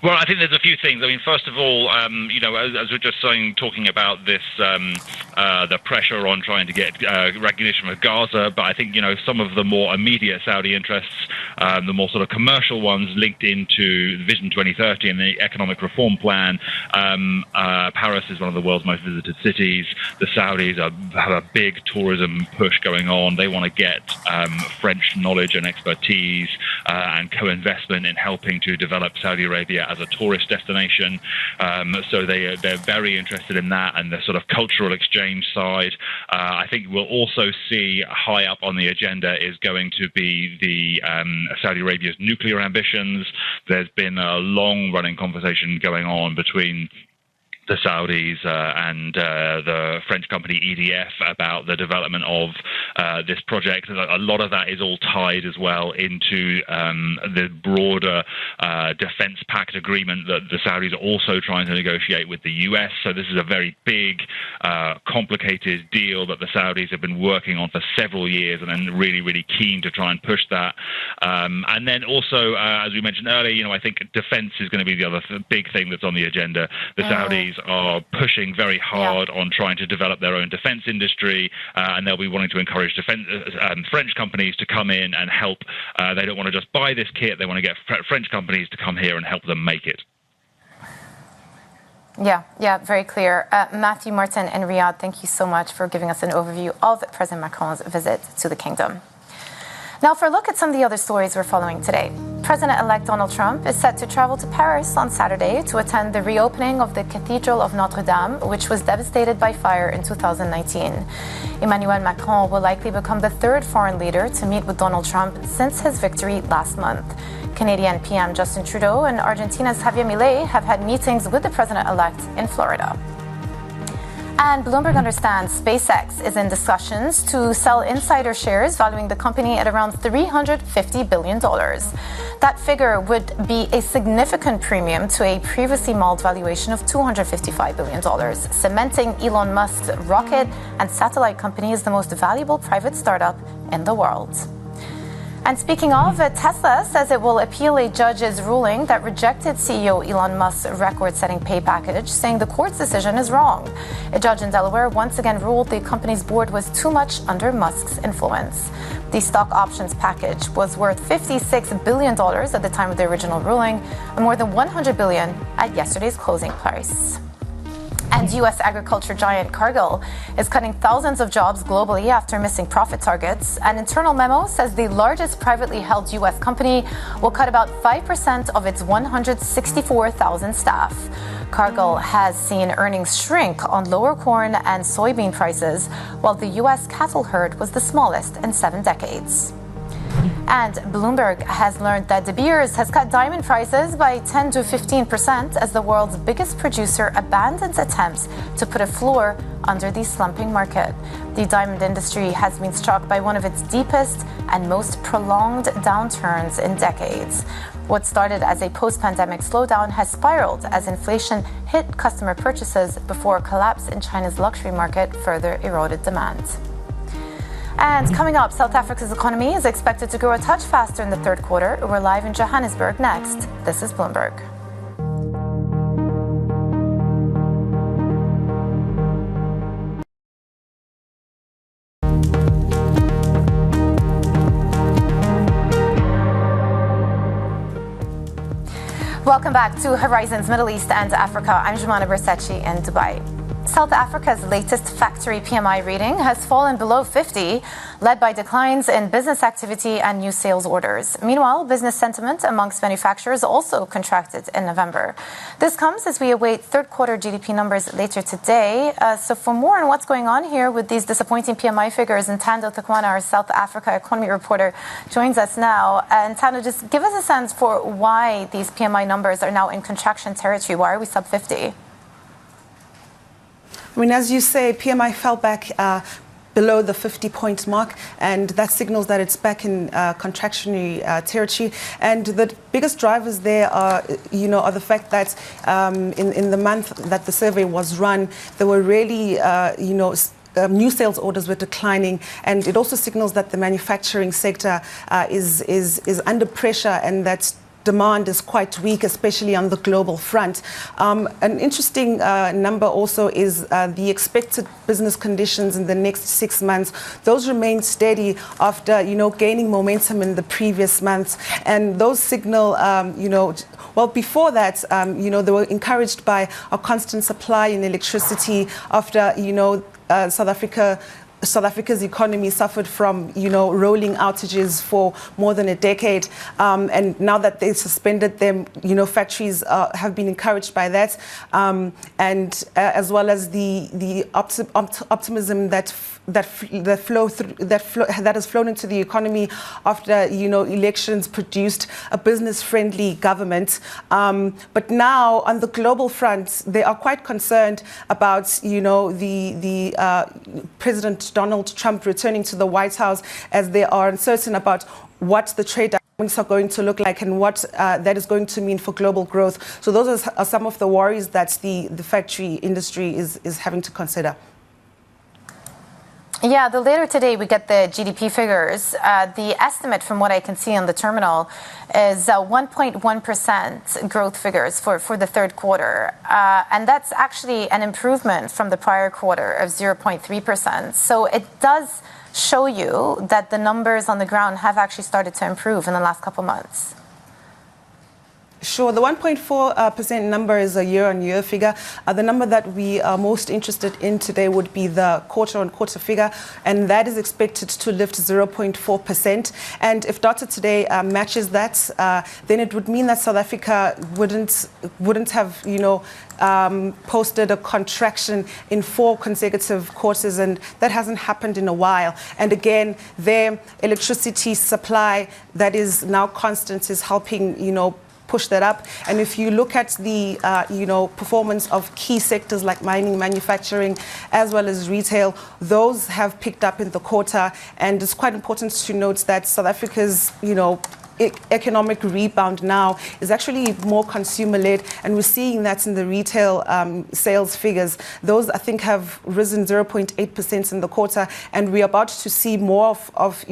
Well, I think there's a few things. I mean, first of all, as we're just talking about this, the pressure on trying to get recognition of Gaza, but I think, some of the more immediate Saudi interests, the more sort of commercial ones linked into Vision 2030 and the economic reform plan. Paris is one of the world's most visited cities. The Saudis have a big tourism push going on. They want to get French knowledge and expertise and co-investment in helping to develop Saudi Arabia as a tourist destination. So they're very interested in that and the sort of cultural exchange side. I think we'll also see high up on the agenda is going to be the Saudi Arabia's nuclear ambitions. There's been a long-running conversation going on between the Saudis and the French company EDF about the development of this project. A lot of that is all tied as well into the broader defense pact agreement that the Saudis are also trying to negotiate with the US. So this is a very big, complicated deal that the Saudis have been working on for several years and then really, really keen to try and push that. And then also, as we mentioned earlier, I think defense is going to be the other big thing that's on the agenda. The Saudis are pushing very hard on trying to develop their own defense industry, and they'll be wanting to encourage French companies to come in and help. They don't want to just buy this kit. They want to get French companies to come here and help them make it. Yeah, very clear. Matthew Martin in Riyadh, thank you so much for giving us an overview of President Macron's visit to the kingdom. Now, for a look at some of the other stories we're following today. President-elect Donald Trump is set to travel to Paris on Saturday to attend the reopening of the Cathedral of Notre Dame, which was devastated by fire in 2019. Emmanuel Macron will likely become the third foreign leader to meet with Donald Trump since his victory last month. Canadian PM Justin Trudeau and Argentina's Javier Milei have had meetings with the president-elect in Florida. And Bloomberg understands SpaceX is in discussions to sell insider shares, valuing the company at around $350 billion. That figure would be a significant premium to a previously mulled valuation of $255 billion, cementing Elon Musk's rocket and satellite company as the most valuable private startup in the world. And speaking of, Tesla says it will appeal a judge's ruling that rejected CEO Elon Musk's record-setting pay package, saying the court's decision is wrong. A judge in Delaware once again ruled the company's board was too much under Musk's influence. The stock options package was worth $56 billion at the time of the original ruling, and more than $100 billion at yesterday's closing price. And U.S. agriculture giant Cargill is cutting thousands of jobs globally after missing profit targets. An internal memo says the largest privately held U.S. company will cut about 5% of its 164,000 staff. Cargill has seen earnings shrink on lower corn and soybean prices, while the U.S. cattle herd was the smallest in 7 decades. And Bloomberg has learned that De Beers has cut diamond prices by 10 to 15% as the world's biggest producer abandons attempts to put a floor under the slumping market. The diamond industry has been struck by one of its deepest and most prolonged downturns in decades. What started as a post-pandemic slowdown has spiraled as inflation hit customer purchases before a collapse in China's luxury market further eroded demand. And coming up, South Africa's economy is expected to grow a touch faster in the third quarter. We're live in Johannesburg next. This is Bloomberg. Welcome back to Horizons Middle East and Africa. I'm Jumana Bersachi in Dubai. South Africa's latest factory PMI reading has fallen below 50, led by declines in business activity and new sales orders. Meanwhile, business sentiment amongst manufacturers also contracted in November. This comes as we await third quarter GDP numbers later today. So for more on what's going on here with these disappointing PMI figures, Ntando Thakwana, our South Africa economy reporter, joins us now. And Ntando, just give us a sense for why these PMI numbers are now in contraction territory. Why are we sub 50? I mean, as you say, PMI fell back below the 50-point mark, and that signals that it's back in contractionary territory. And the biggest drivers there are the fact that in the month that the survey was run, there were really, new sales orders were declining, and it also signals that the manufacturing sector is under pressure, and that demand is quite weak, especially on the global front. An interesting number also is the expected business conditions in the next 6 months. Those remain steady after, gaining momentum in the previous months. And those signal, well, before that, they were encouraged by a constant supply in electricity after, South Africa's economy suffered from, rolling outages for more than a decade. And now that they suspended them, factories have been encouraged by that. And as well as the optimism that has flown into the economy after, elections produced a business-friendly government. But now on the global front, they are quite concerned about, the President Donald Trump returning to the White House, as they are uncertain about what the trade dynamics are going to look like and what that is going to mean for global growth. So those are some of the worries that the factory industry is having to consider. Yeah, the later today we get the GDP figures. The estimate from what I can see on the terminal is 1.1% growth figures for the third quarter. And that's actually an improvement from the prior quarter of 0.3%. So it does show you that the numbers on the ground have actually started to improve in the last couple months. Sure. The 1.4% number is a year-on-year figure. The number that we are most interested in today would be the quarter-on-quarter figure, and that is expected to lift 0.4%. And if data today matches that, then it would mean that South Africa wouldn't have, posted a contraction in 4 consecutive quarters, and that hasn't happened in a while. And again, their electricity supply that is now constant is helping, push that up. And if you look at the performance of key sectors like mining, manufacturing, as well as retail, those have picked up in the quarter. And it's quite important to note that South Africa's, economic rebound now is actually more consumer-led, and we're seeing that in the retail sales figures. Those, I think, have risen 0.8% in the quarter, and we're about to see more of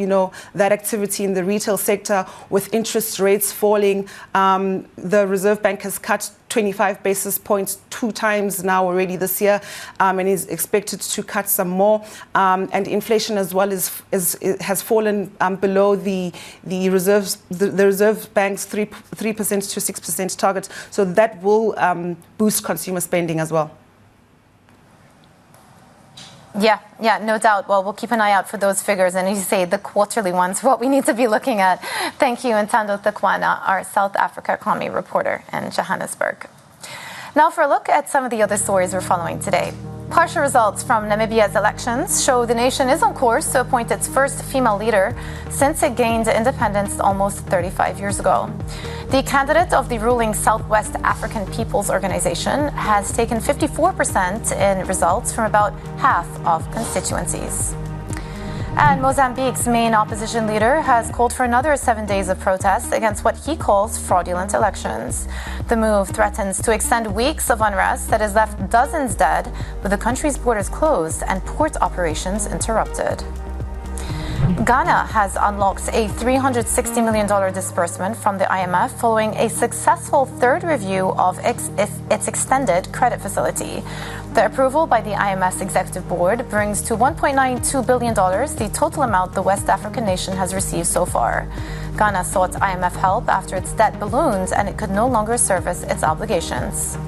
that activity in the retail sector with interest rates falling. The Reserve Bank has cut 25 basis points 2 times now already this year, and is expected to cut some more. And inflation as well has fallen below the Reserve Bank's 3% to 6% target. So that will boost consumer spending as well. Yeah, no doubt. Well, we'll keep an eye out for those figures. And as you say, the quarterly ones, what we need to be looking at. Thank you, Ntando Thekwana, our South Africa economy reporter in Johannesburg. Now for a look at some of the other stories we're following today. Partial results from Namibia's elections show the nation is on course to appoint its first female leader since it gained independence almost 35 years ago. The candidate of the ruling Southwest African People's Organization has taken 54% in results from about half of constituencies. And Mozambique's main opposition leader has called for another 7 days of protests against what he calls fraudulent elections. The move threatens to extend weeks of unrest that has left dozens dead, with the country's borders closed and port operations interrupted. Ghana has unlocked a $360 million disbursement from the IMF following a successful third review of its extended credit facility. The approval by the IMF's executive board brings to $1.92 billion the total amount the West African nation has received so far. Ghana sought IMF help after its debt ballooned and it could no longer service its obligations.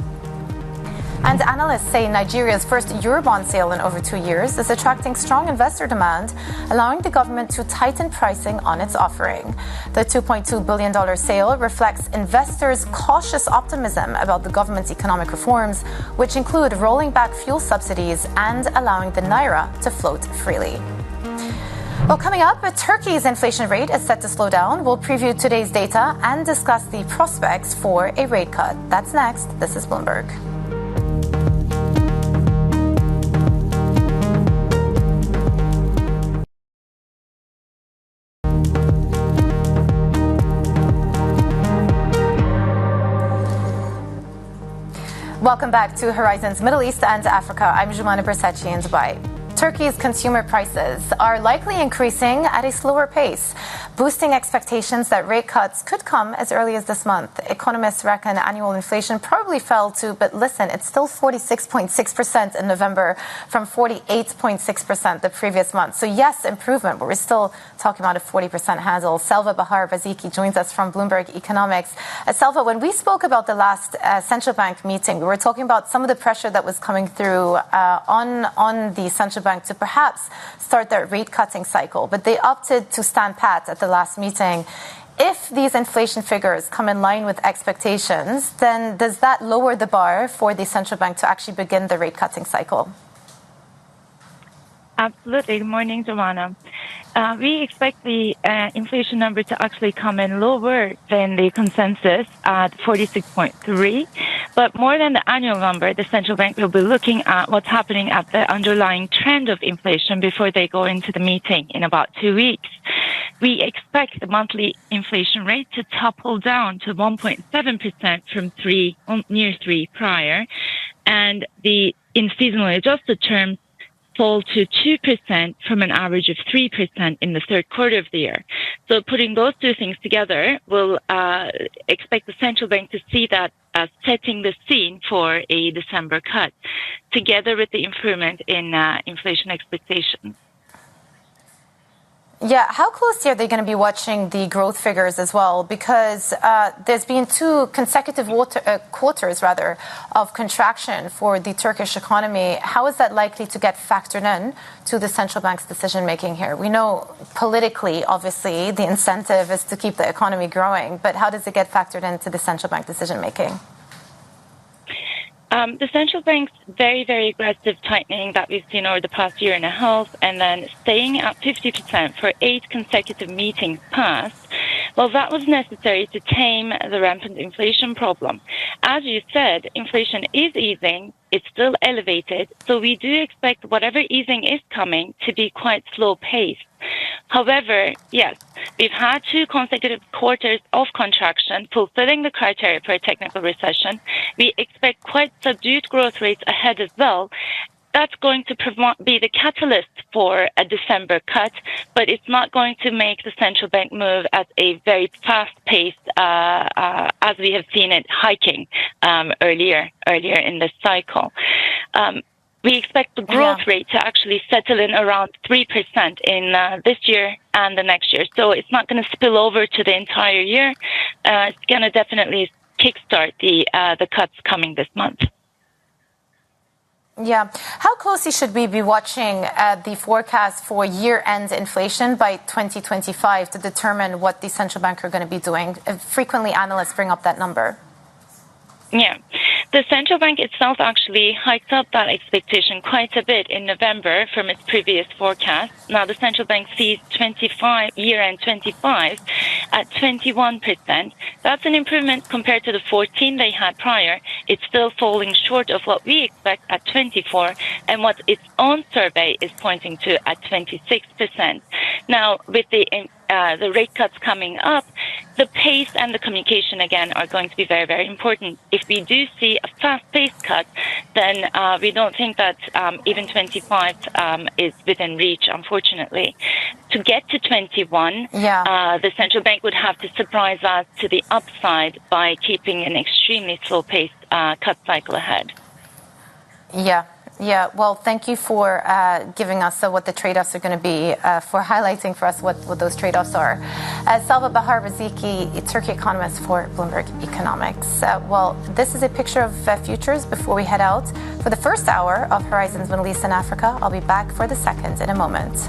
And analysts say Nigeria's first Eurobond sale in over 2 years is attracting strong investor demand, allowing the government to tighten pricing on its offering. The $2.2 billion sale reflects investors' cautious optimism about the government's economic reforms, which include rolling back fuel subsidies and allowing the naira to float freely. Well, coming up, Turkey's inflation rate is set to slow down. We'll preview today's data and discuss the prospects for a rate cut. That's next. This is Bloomberg. Welcome back to Horizons Middle East and Africa. I'm Jumana Bersachi in Dubai. Turkey's consumer prices are likely increasing at a slower pace, boosting expectations that rate cuts could come as early as this month. Economists reckon annual inflation probably fell to, but listen, it's still 46.6% in November from 48.6% the previous month. So yes, improvement, but we're still talking about a 40% handle. Selva Bahar Baziki joins us from Bloomberg Economics. Selva, when we spoke about the last central bank meeting, we were talking about some of the pressure that was coming through on the central bank to perhaps start their rate cutting cycle, but they opted to stand pat at the last meeting. If these inflation figures come in line with expectations, then does that lower the bar for the central bank to actually begin the rate cutting cycle? Absolutely. Good morning, Joanna. We expect the inflation number to actually come in lower than the consensus at 46.3. But more than the annual number, the central bank will be looking at what's happening at the underlying trend of inflation before they go into the meeting in about 2 weeks. We expect the monthly inflation rate to topple down to 1.7% from near 3 prior, and in seasonally adjusted terms, fall to 2% from an average of 3% in the third quarter of the year. So putting those two things together, we'll expect the central bank to see that as setting the scene for a December cut, together with the improvement in inflation expectations. Yeah, how closely are they going to be watching the growth figures as well? Because there's been 2 consecutive quarters of contraction for the Turkish economy. How is that likely to get factored in to the central bank's decision making here? We know politically, obviously, the incentive is to keep the economy growing, but how does it get factored into the central bank decision making? The central bank's very, very aggressive tightening that we've seen over the past year and a half, and then staying at 50% for 8 consecutive meetings past, Well, that was necessary to tame the rampant inflation problem. As you said, inflation is easing. It's still elevated. So we do expect whatever easing is coming to be quite slow-paced. However, yes, we've had 2 consecutive quarters of contraction, fulfilling the criteria for a technical recession. We expect quite subdued growth rates ahead as well. That's going to be the catalyst for a December cut, but it's not going to make the central bank move at a very fast pace as we have seen it hiking earlier in this cycle. We expect the growth rate to actually settle in around 3% in this year and the next year. So it's not going to spill over to the entire year. It's going to definitely kickstart the cuts coming this month. Yeah. How closely should we be watching the forecast for year-end inflation by 2025 to determine what the central bank are going to be doing? Frequently, analysts bring up that number. Yeah. The central bank itself actually hiked up that expectation quite a bit in November from its previous forecast. Now, the central bank sees year-end 25 at 21%. That's an improvement compared to the 14 they had prior. It's still falling short of what we expect at 24 and what its own survey is pointing to at 26%. Now, with the rate cuts coming up, the pace and the communication, again, are going to be very, very important. If we do see a fast-paced cut, then we don't think that even 25 is within reach, unfortunately. To get to 21, the central bank would have to surprise us to the upside by keeping an extremely slow-paced cut cycle ahead. Yeah, well, thank you for giving us what the trade-offs are going to be, for highlighting for us what those trade-offs are. Salva Bahar Raziki, a Turkey economist for Bloomberg Economics. Well, this is a picture of futures before we head out. For the first hour of Horizons Middle East and Africa, I'll be back for the second in a moment.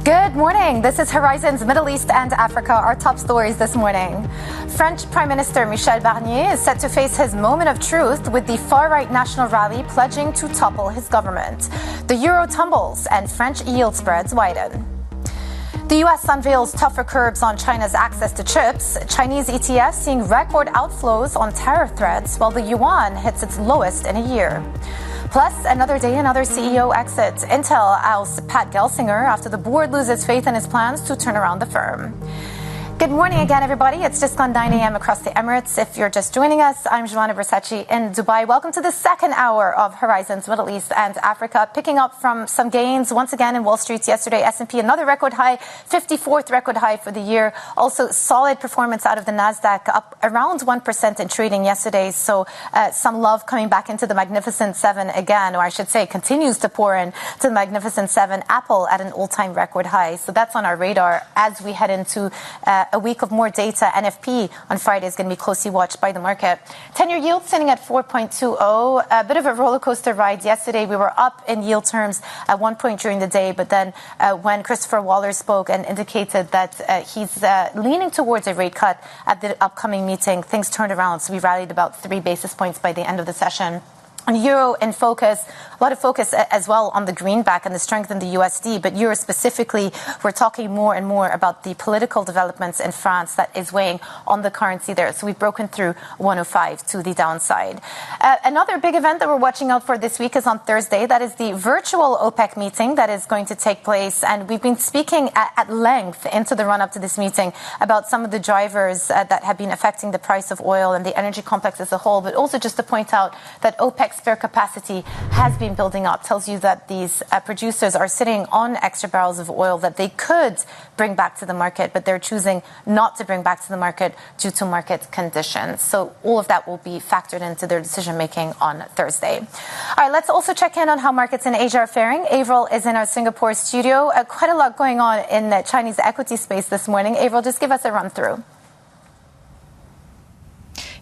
Good morning. This is Horizons Middle East and Africa, our top stories this morning. French Prime Minister Michel Barnier is set to face his moment of truth with the far-right National Rally pledging to topple his government. The euro tumbles and French yield spreads widen. The U.S. unveils tougher curbs on China's access to chips. Chinese ETFs seeing record outflows on tariff threats, while the yuan hits its lowest in a year. Plus, another day, another CEO exits. Intel ousts Pat Gelsinger after the board loses faith in his plans to turn around the firm. Good morning again, everybody. It's just gone 9 a.m. across the Emirates. If you're just joining us, I'm Joanna Versace in Dubai. Welcome to the second hour of Horizons Middle East and Africa. Picking up from some gains once again in Wall Street yesterday. S&P, another record high, 54th record high for the year. Also, solid performance out of the Nasdaq, up around 1% in trading yesterday. So some love coming back into the Magnificent Seven again, or I should say continues to pour in to the Magnificent Seven. Apple at an all-time record high. So that's on our radar as we head into a week of more data. NFP on Friday is going to be closely watched by the market. 10-year yield sitting at 4.20. A bit of a roller coaster ride yesterday. We were up in yield terms at one point during the day, but then when Christopher Waller spoke and indicated that he's leaning towards a rate cut at the upcoming meeting, things turned around. So we rallied about 3 basis points by the end of the session. On euro in focus, a lot of focus as well on the greenback and the strength in the USD, but euro specifically, we're talking more and more about the political developments in France that is weighing on the currency there. So we've broken through 105 to the downside. Another big event that we're watching out for this week is on Thursday. That is the virtual OPEC meeting that is going to take place. And we've been speaking at length into the run-up to this meeting about some of the drivers that have been affecting the price of oil and the energy complex as a whole, but also just to point out that OPEC's spare capacity has been building up, tells you that these producers are sitting on extra barrels of oil that they could bring back to the market, but they're choosing not to bring back to the market due to market conditions. So all of that will be factored into their decision-making on Thursday. All right, let's also check in on how markets in Asia are faring. Avril is in our Singapore studio. Quite a lot going on in the Chinese equity space this morning. Avril, just give us a run-through.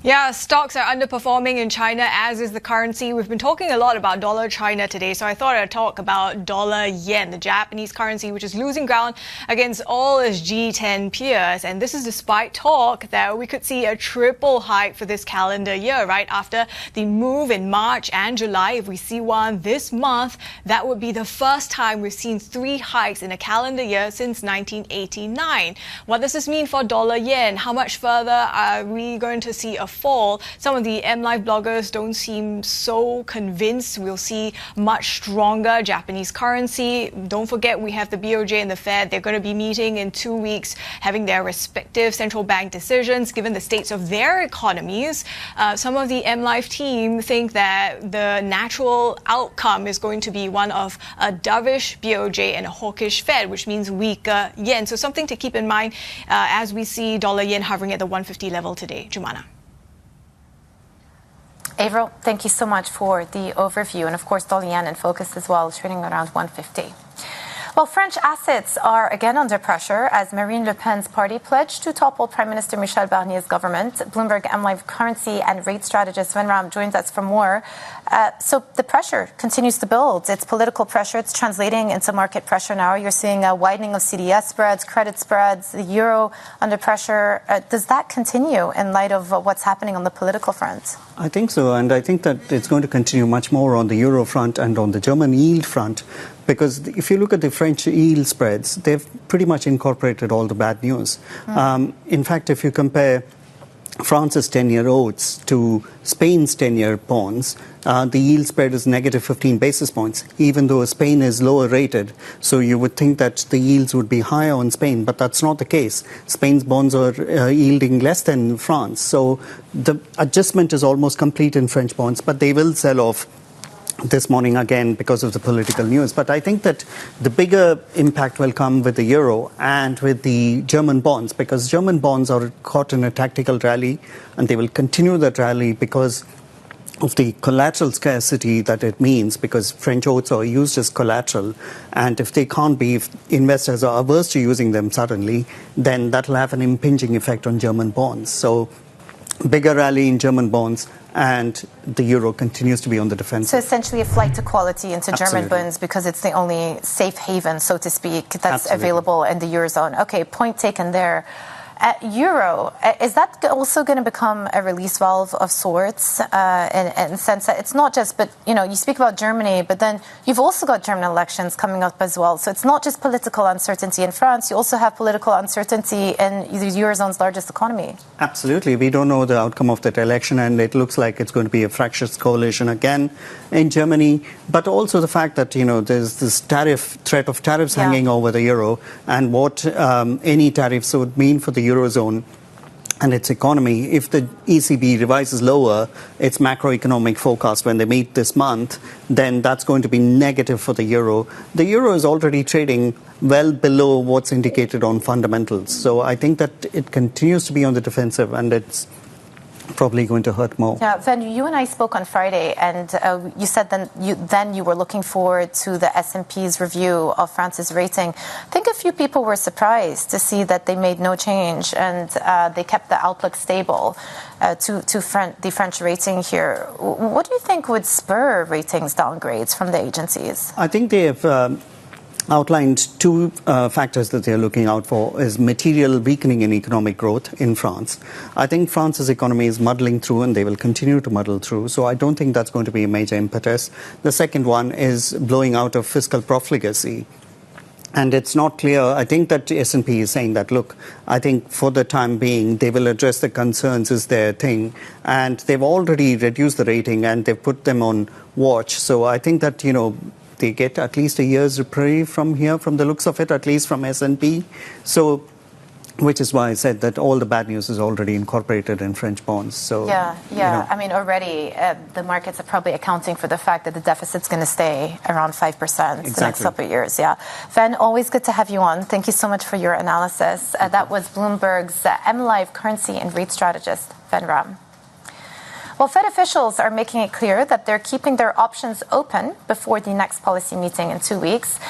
Yeah, stocks are underperforming in China, as is the currency. We've been talking a lot about dollar China today, so I thought I'd talk about dollar yen, the Japanese currency, which is losing ground against all its G10 peers. And this is despite talk that we could see a triple hike for this calendar year, right? After the move in March and July, if we see one this month, that would be the first time we've seen 3 hikes in a calendar year since 1989. What does this mean for dollar yen? How much further are we going to see a fall? Some of the MLive bloggers don't seem so convinced we'll see much stronger Japanese currency. Don't forget, we have the BOJ and the Fed. They're going to be meeting in 2 weeks, having their respective central bank decisions given the states of their economies. Some of the MLive team think that the natural outcome is going to be one of a dovish BOJ and a hawkish Fed, which means weaker yen. So something to keep in mind as we see dollar yen hovering at the 150 level today. Jumana. Avril, thank you so much for the overview. And of course, dollar yen in focus as well, trading around 150. Well, French assets are again under pressure as Marine Le Pen's party pledged to topple Prime Minister Michel Barnier's government. Bloomberg MLive currency and rate strategist Van Ram joins us for more. So the pressure continues to build. It's political pressure. It's translating into market pressure now. You're seeing a widening of CDS spreads, credit spreads, the euro under pressure. Does that continue in light of what's happening on the political front? I think so. And I think that it's going to continue much more on the euro front and on the German yield front. Because if you look at the French yield spreads, they've pretty much incorporated all the bad news. In fact, if you compare France's 10-year notes to Spain's 10-year bonds, the yield spread is negative 15 basis points, even though Spain is lower rated. So you would think that the yields would be higher on Spain, but that's not the case. Spain's bonds are yielding less than France. So the adjustment is almost complete in French bonds, but they will sell off this morning again because of the political news. But I think that the bigger impact will come with the euro and with the German bonds, because German bonds are caught in a tactical rally and they will continue that rally because of the collateral scarcity that it means, because French oats are used as collateral. And if they can't be, if investors are averse to using them suddenly, then that will have an impinging effect on German bonds. So bigger rally in German bonds, and the euro continues to be on the defensive. So essentially a flight to quality into Absolutely. German bonds because it's the only safe haven, so to speak, that's available in the Eurozone. Okay, point taken there. Euro, is that also going to become a release valve of sorts in the sense that it's not just, but you speak about Germany, but then you've also got German elections coming up as well. So it's not just political uncertainty in France, you also have political uncertainty in the Eurozone's largest economy. Absolutely. We don't know the outcome of that election, and it looks like it's going to be a fractious coalition again in Germany. But also the fact that, there's this threat of tariffs hanging over the euro, and what any tariffs would mean for the Eurozone and its economy. If the ECB revises lower its macroeconomic forecast when they meet this month, then that's going to be negative for the euro. The euro is already trading well below what's indicated on fundamentals. So I think that it continues to be on the defensive, and it's probably going to hurt more. Yeah, Van, you and I spoke on Friday, and you said then you were looking forward to the S&P's review of France's rating. I think a few people were surprised to see that they made no change and they kept the outlook stable to the French rating here. What do you think would spur ratings downgrades from the agencies? I think they have outlined 2 factors that they're looking out for is material weakening in economic growth in France. I think France's economy is muddling through, and they will continue to muddle through. So I don't think that's going to be a major impetus. The second one is blowing out of fiscal profligacy. And it's not clear. I think that S&P is saying that, look, I think for the time being, they will address the concerns is their thing. And they've already reduced the rating and they've put them on watch. So I think that, they get at least a year's reprieve from here, from the looks of it, at least from S&P. So, which is why I said that all the bad news is already incorporated in French bonds. So yeah. I mean, already the markets are probably accounting for the fact that the deficit's going to stay around 5% the next couple of years. Yeah, Van, always good to have you on. Thank you so much for your analysis. That was Bloomberg's MLive currency and rate strategist, Van Ram. Well, Fed officials are making it clear that they're keeping their options open before the next policy meeting in 2 weeks.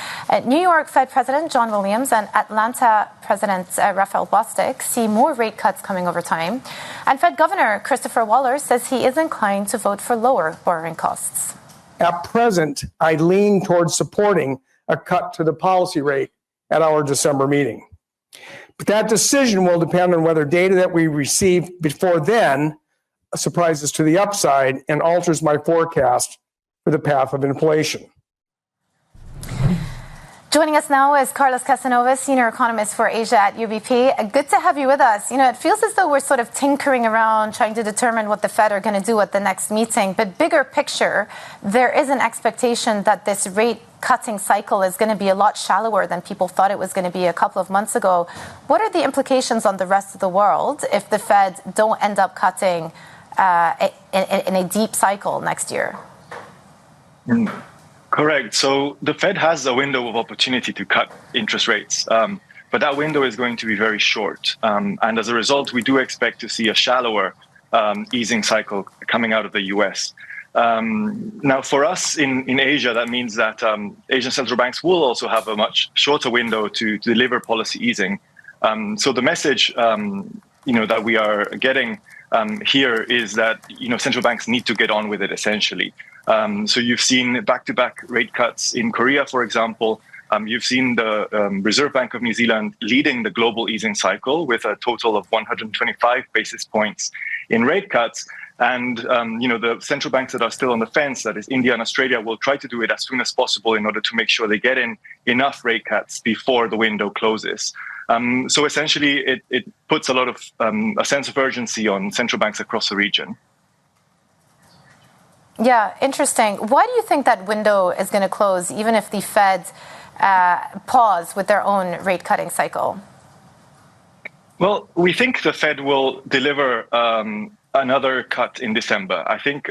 New York Fed President John Williams and Atlanta President Raphael Bostic see more rate cuts coming over time. And Fed Governor Christopher Waller says he is inclined to vote for lower borrowing costs. At present, I lean towards supporting a cut to the policy rate at our December meeting. But that decision will depend on whether data that we receive before then surprises to the upside and alters my forecast for the path of inflation. Joining us now is Carlos Casanova, Senior Economist for Asia at UBP. Good to have you with us. You know, it feels as though we're sort of tinkering around trying to determine what the Fed are going to do at the next meeting. But bigger picture, there is an expectation that this rate cutting cycle is going to be a lot shallower than people thought it was going to be a couple of months ago. What are the implications on the rest of the world if the Fed don't end up cutting in a deep cycle next year? Correct. So the Fed has a window of opportunity to cut interest rates, but that window is going to be very short. And as a result, we do expect to see a shallower easing cycle coming out of the US. Now, for us in Asia, that means that Asian central banks will also have a much shorter window to deliver policy easing. So the message, that we are getting here is that, central banks need to get on with it, essentially. So you've seen back-to-back rate cuts in Korea, for example. You've seen the Reserve Bank of New Zealand leading the global easing cycle with a total of 125 basis points in rate cuts. And, the central banks that are still on the fence, that is India and Australia, will try to do it as soon as possible in order to make sure they get in enough rate cuts before the window closes. So essentially, it puts a lot of a sense of urgency on central banks across the region. Yeah, interesting. Why do you think that window is going to close, even if the Fed pause with their own rate cutting cycle? Well, we think the Fed will deliver another cut in December. I think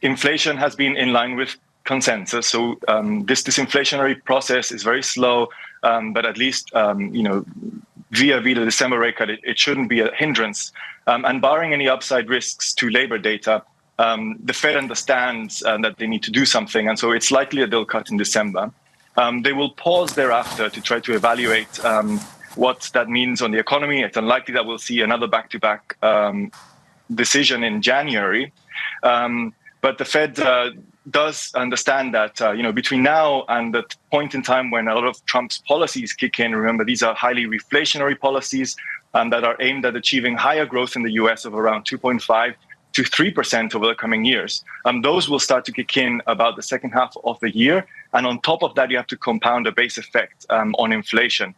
inflation has been in line with consensus. So this disinflationary process is very slow, but at least, via the December rate cut, it shouldn't be a hindrance. And barring any upside risks to labor data, the Fed understands that they need to do something. And so it's likely that they'll cut in December. They will pause thereafter to try to evaluate what that means on the economy. It's unlikely that we'll see another back-to-back decision in January. But the Fed does understand that, between now and the point in time when a lot of Trump's policies kick in, remember, these are highly reflationary policies that are aimed at achieving higher growth in the US of around 2.5 to 3% over the coming years. Those will start to kick in about the second half of the year. And on top of that, you have to compound a base effect on inflation.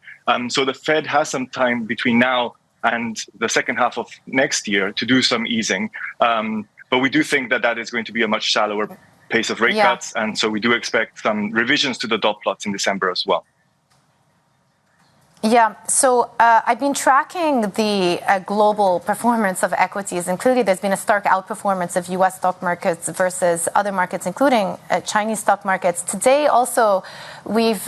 So the Fed has some time between now and the second half of next year to do some easing. But we do think that is going to be a much shallower pace of rate cuts. And so we do expect some revisions to the dot plots in December as well. Yeah, so I've been tracking the global performance of equities, and clearly there's been a stark outperformance of U.S. stock markets versus other markets, including Chinese stock markets. Today also, we've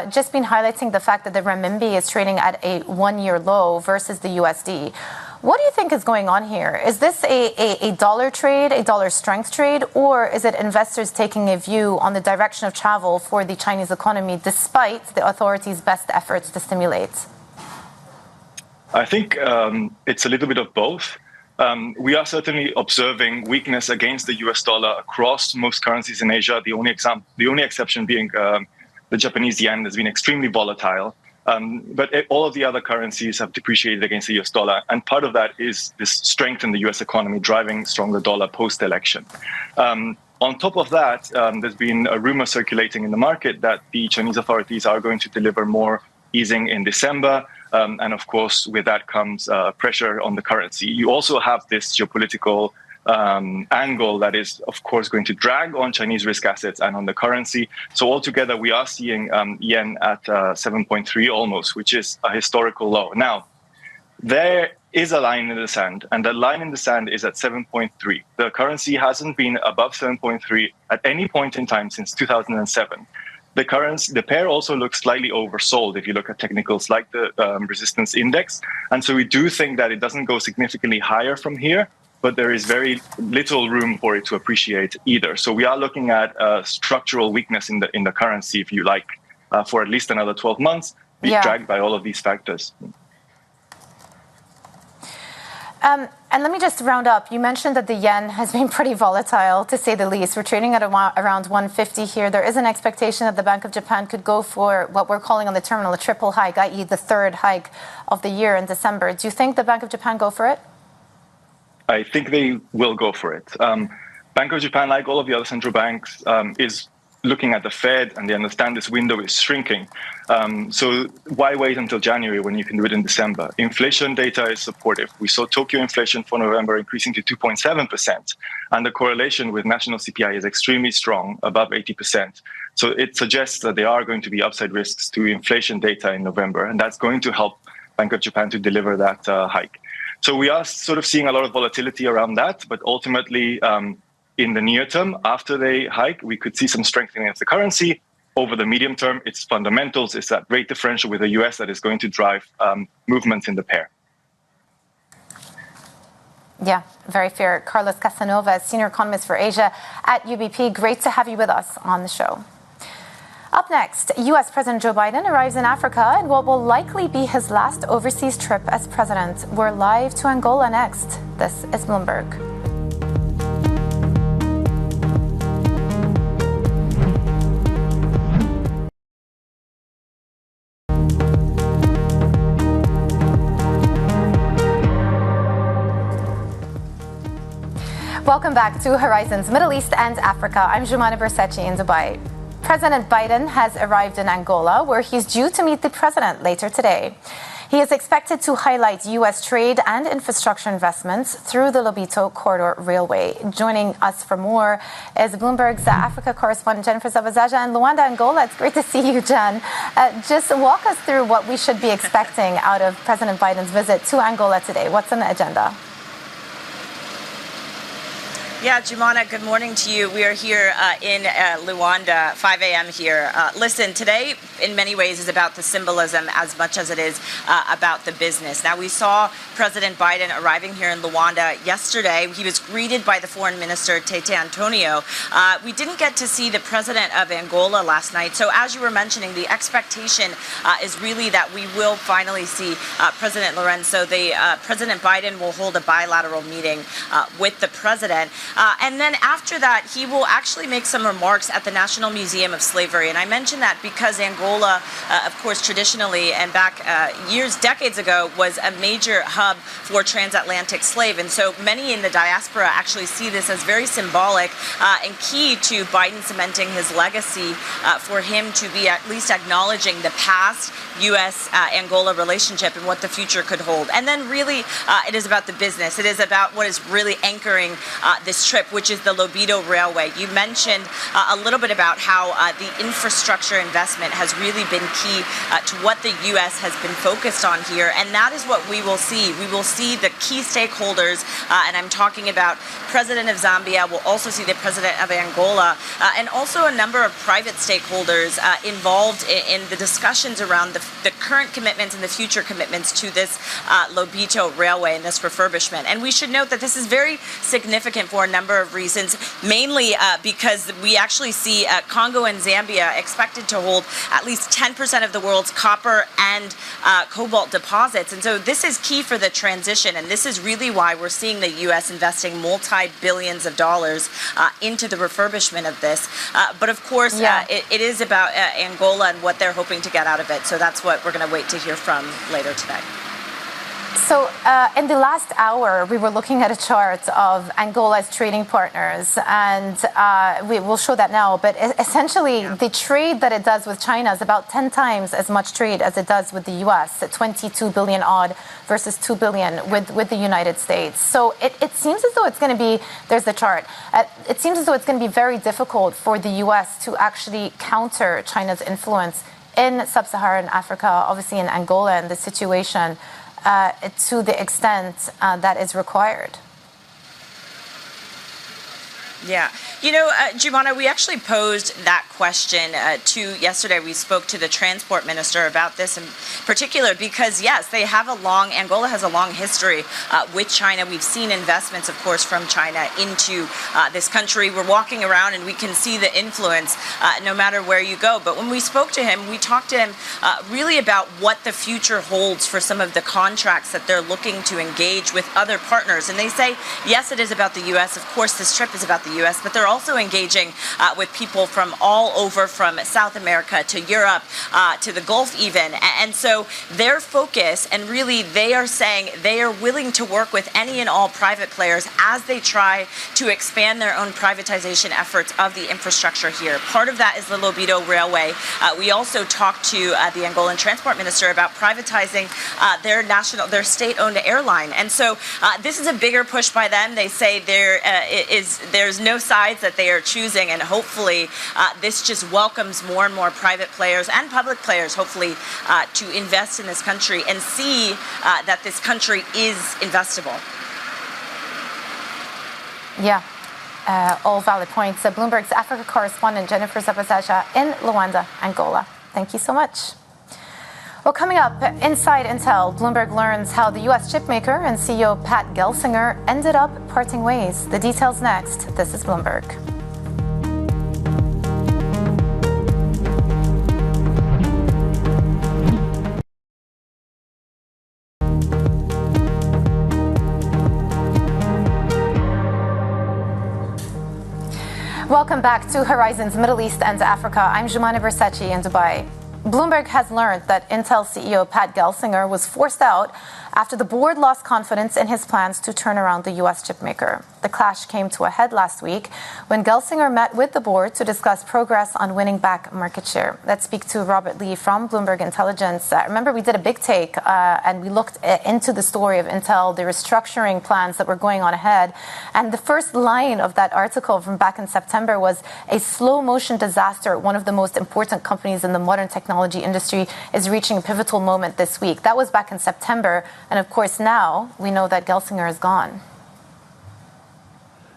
just been highlighting the fact that the renminbi is trading at a one-year low versus the USD. What do you think is going on here? Is this a dollar trade, a dollar strength trade, or is it investors taking a view on the direction of travel for the Chinese economy despite the authorities' best efforts to stimulate? I think it's a little bit of both. We are certainly observing weakness against the US dollar across most currencies in Asia. The only exception being the Japanese yen has been extremely volatile. But all of the other currencies have depreciated against the US dollar. And part of that is this strength in the US economy driving stronger dollar post-election. On top of that, there's been a rumor circulating in the market that the Chinese authorities are going to deliver more easing in December. And of course, with that comes pressure on the currency. You also have this geopolitical angle that is, of course, going to drag on Chinese risk assets and on the currency. So altogether, we are seeing yen at 7.3 almost, which is a historical low. Now, there is a line in the sand, and that line in the sand is at 7.3. The currency hasn't been above 7.3 at any point in time since 2007. The pair also looks slightly oversold if you look at technicals like the resistance index. And so we do think that it doesn't go significantly higher from here. but there is very little room for it to appreciate either. So we are looking at structural weakness in the currency, if you like, for at least another 12 months, dragged by all of these factors. And let me just round up. You mentioned that the yen has been pretty volatile, to say the least. We're trading at around 150 here. There is an expectation that the Bank of Japan could go for what we're calling on the terminal a triple hike, i.e. the third hike of the year in December. Do you think the Bank of Japan go for it? I think they will go for it. Bank of Japan, like all of the other central banks, is looking at the Fed, and they understand this window is shrinking. So why wait until January when you can do it in December? Inflation data is supportive. We saw Tokyo inflation for November increasing to 2.7%, and the correlation with national CPI is extremely strong, above 80%. So it suggests that there are going to be upside risks to inflation data in November, and that's going to help Bank of Japan to deliver that hike. So we are sort of seeing a lot of volatility around that, but ultimately, in the near term, after they hike, we could see some strengthening of the currency. Over the medium term, it's fundamentals, it's that rate differential with the US that is going to drive movements in the pair. Yeah, very fair. Carlos Casanova, Senior Economist for Asia at UBP. Great to have you with us on the show. Up next, U.S. President Joe Biden arrives in Africa in what will likely be his last overseas trip as president. We're live to Angola next. This is Bloomberg. Welcome back to Horizons Middle East and Africa. I'm Jumana Bersachi in Dubai. President Biden has arrived in Angola, where he's due to meet the president later today. He is expected to highlight U.S. trade and infrastructure investments through the Lobito Corridor Railway. Joining us for more is Bloomberg's Africa correspondent Jennifer Zabazaja in Luanda, Angola. It's great to see you, Jen. Just walk us through what we should be expecting out of President Biden's visit to Angola today. What's on the agenda? Yeah, Jumana, good morning to you. We are here in Luanda, 5 a.m. here. Listen, today, in many ways, is about the symbolism as much as it is about the business. Now, we saw President Biden arriving here in Luanda yesterday. He was greeted by the Foreign Minister, Tete Antonio. We didn't get to see the president of Angola last night. So, as you were mentioning, the expectation is really that we will finally see President Lourenço. President Biden will hold a bilateral meeting with the president. And then after that, he will actually make some remarks at the National Museum of Slavery. And I mention that because Angola, of course, traditionally and back decades ago, was a major hub for transatlantic slave. And so many in the diaspora actually see this as very symbolic and key to Biden cementing his legacy for him to be at least acknowledging the past U.S.-Angola relationship and what the future could hold. And then really, it is about the business. It is about what is really anchoring this trip, which is the Lobito Railway. You mentioned a little bit about how the infrastructure investment has really been key to what the U.S. has been focused on here. And that is what we will see. We will see the key stakeholders, and I'm talking about President of Zambia, we'll also see the President of Angola, and also a number of private stakeholders involved in the discussions around the current commitments and the future commitments to this Lobito Railway and this refurbishment. And we should note that this is very significant for a number of reasons, mainly because we actually see Congo and Zambia expected to hold at least 10% of the world's copper and cobalt deposits. And so this is key for the transition. And this is really why we're seeing the U.S. investing multi-billions of dollars into the refurbishment of this. But of course, it is about Angola and what they're hoping to get out of it. So that's what we're going to wait to hear from later today. So in the last hour, we were looking at a chart of Angola's trading partners, and we will show that now. But essentially, the trade that it does with China is about 10 times as much trade as it does with the U.S., at 22 billion odd versus 2 billion with the United States. So it seems as though it's going to be, there's the chart, it seems as though it's going to be very difficult for the U.S. to actually counter China's influence in sub-Saharan Africa, obviously in Angola, and the situation to the extent that is required. Yeah. You know, Jumana, we actually posed that question yesterday. We spoke to the transport minister about this in particular because, yes, Angola has a long history with China. We've seen investments, of course, from China into this country. We're walking around and we can see the influence no matter where you go. But when we spoke to him, we talked to him really about what the future holds for some of the contracts that they're looking to engage with other partners. And they say, yes, it is about the U.S. Of course, this trip is about the U.S., but they're also engaging with people from all over, from South America to Europe to the Gulf even. And so their focus, and really they are saying they are willing to work with any and all private players as they try to expand their own privatization efforts of the infrastructure here. Part of that is the Lobito Railway. We also talked to the Angolan transport minister about privatizing their state-owned airline. And so this is a bigger push by them. They say there's no sides that they are choosing, and hopefully this just welcomes more and more private players and public players, hopefully, to invest in this country and see that this country is investable. Yeah. All valid points. Bloomberg's Africa correspondent Jennifer Zabazaja in Luanda, Angola. Thank you so much. Well, coming up, inside Intel, Bloomberg learns how the U.S. chipmaker and CEO Pat Gelsinger ended up parting ways. The details next. This is Bloomberg. Welcome back to Horizons Middle East and Africa. I'm Jumana Versace in Dubai. Bloomberg has learned that Intel CEO Pat Gelsinger was forced out after the board lost confidence in his plans to turn around the U.S. chipmaker. The clash came to a head last week when Gelsinger met with the board to discuss progress on winning back market share. Let's speak to Robert Lee from Bloomberg Intelligence. Remember, we did a big take and we looked into the story of Intel, the restructuring plans that were going on ahead. And the first line of that article from back in September was a slow motion disaster. One of the most important companies in the modern technology industry is reaching a pivotal moment this week. That was back in September. And of course, now we know that Gelsinger is gone.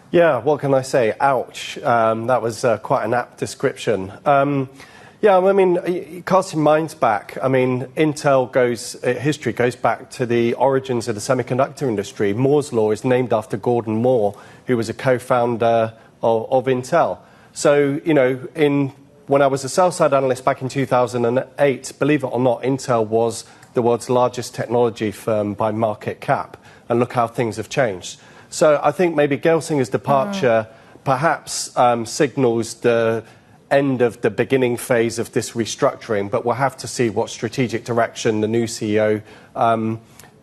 Yeah, what can I say? Ouch. That was quite an apt description. Yeah, I mean, casting minds back, I mean, history goes back to the origins of the semiconductor industry. Moore's Law is named after Gordon Moore, who was a co-founder of Intel. So, you know, when I was a sell-side analyst back in 2008, believe it or not, Intel was the world's largest technology firm by market cap. And look how things have changed. So I think maybe Gelsinger's departure perhaps signals the end of the beginning phase of this restructuring, but we'll have to see what strategic direction the new CEO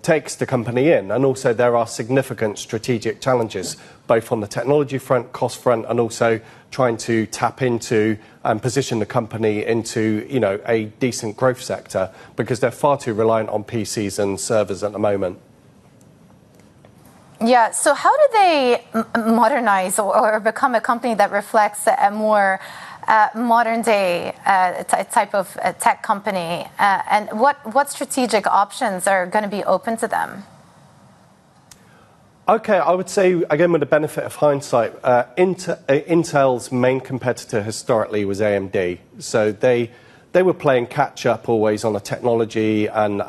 takes the company in. And also there are significant strategic challenges, both on the technology front, cost front, and also trying to tap into and position the company into, you know, a decent growth sector, because they're far too reliant on PCs and servers at the moment. Yeah, so how do they modernize or become a company that reflects a more modern day type of tech company? And what strategic options are going to be open to them? Okay, I would say, again, with the benefit of hindsight, Intel's main competitor historically was AMD. So they were playing catch-up always on the technology and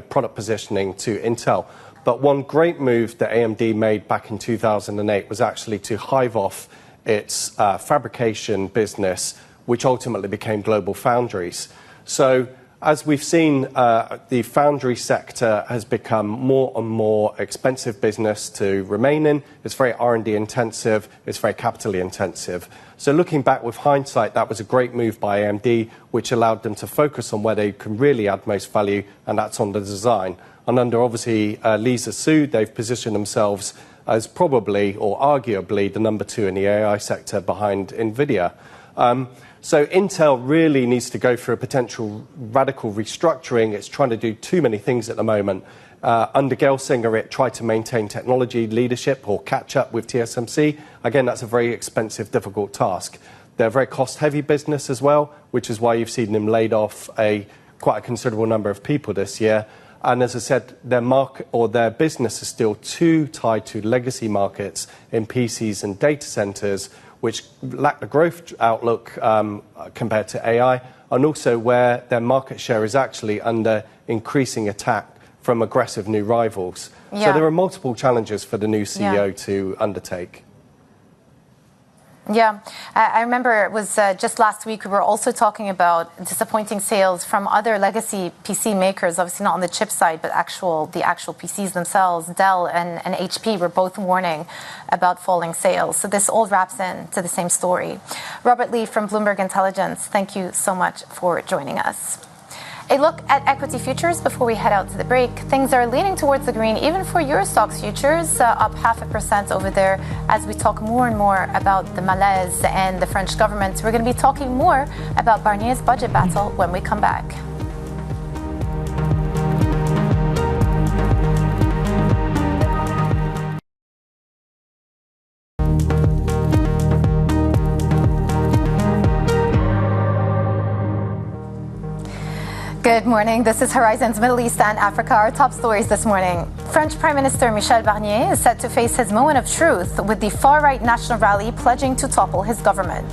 product positioning to Intel. But one great move that AMD made back in 2008 was actually to hive off its fabrication business, which ultimately became Global Foundries. So as we've seen, the foundry sector has become more and more expensive business to remain in. It's very R&D intensive. It's very capitally intensive. So looking back with hindsight, that was a great move by AMD, which allowed them to focus on where they can really add most value, and that's on the design. And under, obviously, Lisa Su, they've positioned themselves as probably or arguably the number 2 in the AI sector behind NVIDIA. So Intel really needs to go through a potential radical restructuring. It's trying to do too many things at the moment. Under Gelsinger, it tried to maintain technology leadership or catch up with TSMC. Again, that's a very expensive, difficult task. They're a very cost-heavy business as well, which is why you've seen them laid off quite a considerable number of people this year. And as I said, their market or their business is still too tied to legacy markets in PCs and data centers, which lack the growth outlook compared to AI, and also where their market share is actually under increasing attack from aggressive new rivals. Yeah. So there are multiple challenges for the new CEO to undertake. Yeah, I remember it was just last week we were also talking about disappointing sales from other legacy PC makers, obviously not on the chip side, but the actual PCs themselves. Dell and HP were both warning about falling sales. So this all wraps into the same story. Robert Lee from Bloomberg Intelligence, thank you so much for joining us. A look at equity futures before we head out to the break. Things are leaning towards the green, even for Euro Stoxx futures, up 0.5% over there as we talk more and more about the malaise and the French government. We're going to be talking more about Barnier's budget battle when we come back. Good morning. This is Horizon's Middle East and Africa. Our top stories this morning. French Prime Minister Michel Barnier is set to face his moment of truth with the far-right National Rally pledging to topple his government.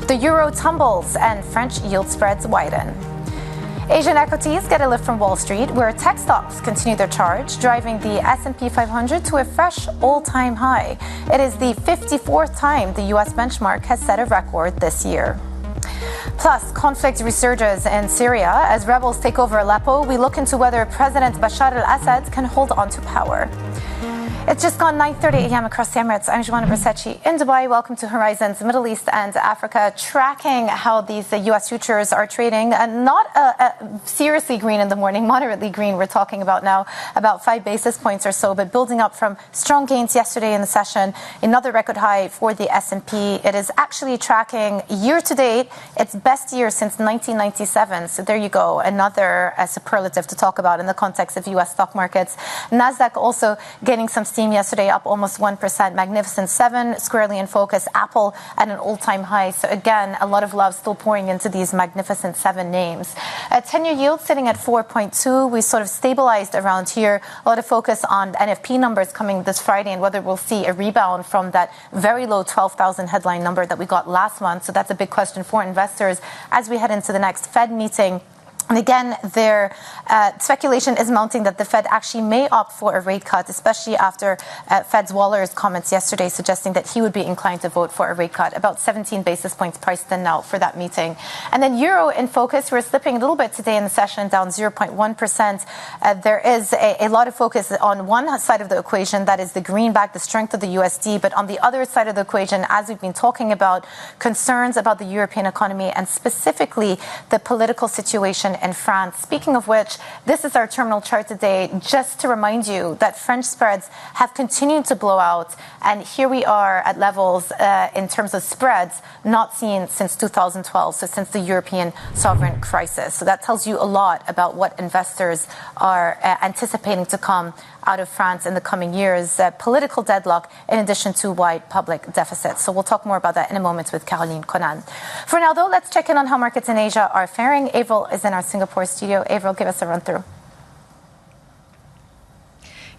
The euro tumbles and French yield spreads widen. Asian equities get a lift from Wall Street, where tech stocks continue their charge, driving the S&P 500 to a fresh all-time high. It is the 54th time the U.S. benchmark has set a record this year. Plus, conflict resurges in Syria as rebels take over Aleppo. We look into whether President Bashar al-Assad can hold on to power. It's just gone 9:30 a.m. across the Emirates. I'm Joanna Bercecci in Dubai. Welcome to Horizon's Middle East and Africa, tracking how these U.S. futures are trading. Not seriously green in the morning, moderately green. We're talking about now about 5 basis points or so, but building up from strong gains yesterday in the session. Another record high for the S&P. It is actually tracking year to date its best year since 1997. So there you go, another superlative to talk about in the context of U.S. stock markets. Nasdaq also gaining some steam yesterday, up almost 1%. Magnificent Seven squarely in focus. Apple at an all-time high. So again, a lot of love still pouring into these Magnificent Seven names. 10-year yield sitting at 4.2. We sort of stabilized around here. A lot of focus on NFP numbers coming this Friday and whether we'll see a rebound from that very low 12,000 headline number that we got last month. So that's a big question for investors as we head into the next Fed meeting. And again, their speculation is mounting that the Fed actually may opt for a rate cut, especially after Fed's Waller's comments yesterday suggesting that he would be inclined to vote for a rate cut. About 17 basis points priced in now for that meeting. And then euro in focus. We're slipping a little bit today in the session, down 0.1%. There is a lot of focus on one side of the equation, that is the greenback, the strength of the USD. But on the other side of the equation, as we've been talking about, concerns about the European economy and specifically the political situation in France. Speaking of which, this is our terminal chart today, just to remind you that French spreads have continued to blow out. And here we are at levels in terms of spreads not seen since 2012, so since the European sovereign crisis. So that tells you a lot about what investors are anticipating to come out of France in the coming years. Political deadlock in addition to wide public deficits. So we'll talk more about that in a moment with Caroline Conan. For now, though, let's check in on how markets in Asia are faring. Avril is in our Singapore studio. Avril, give us a run through.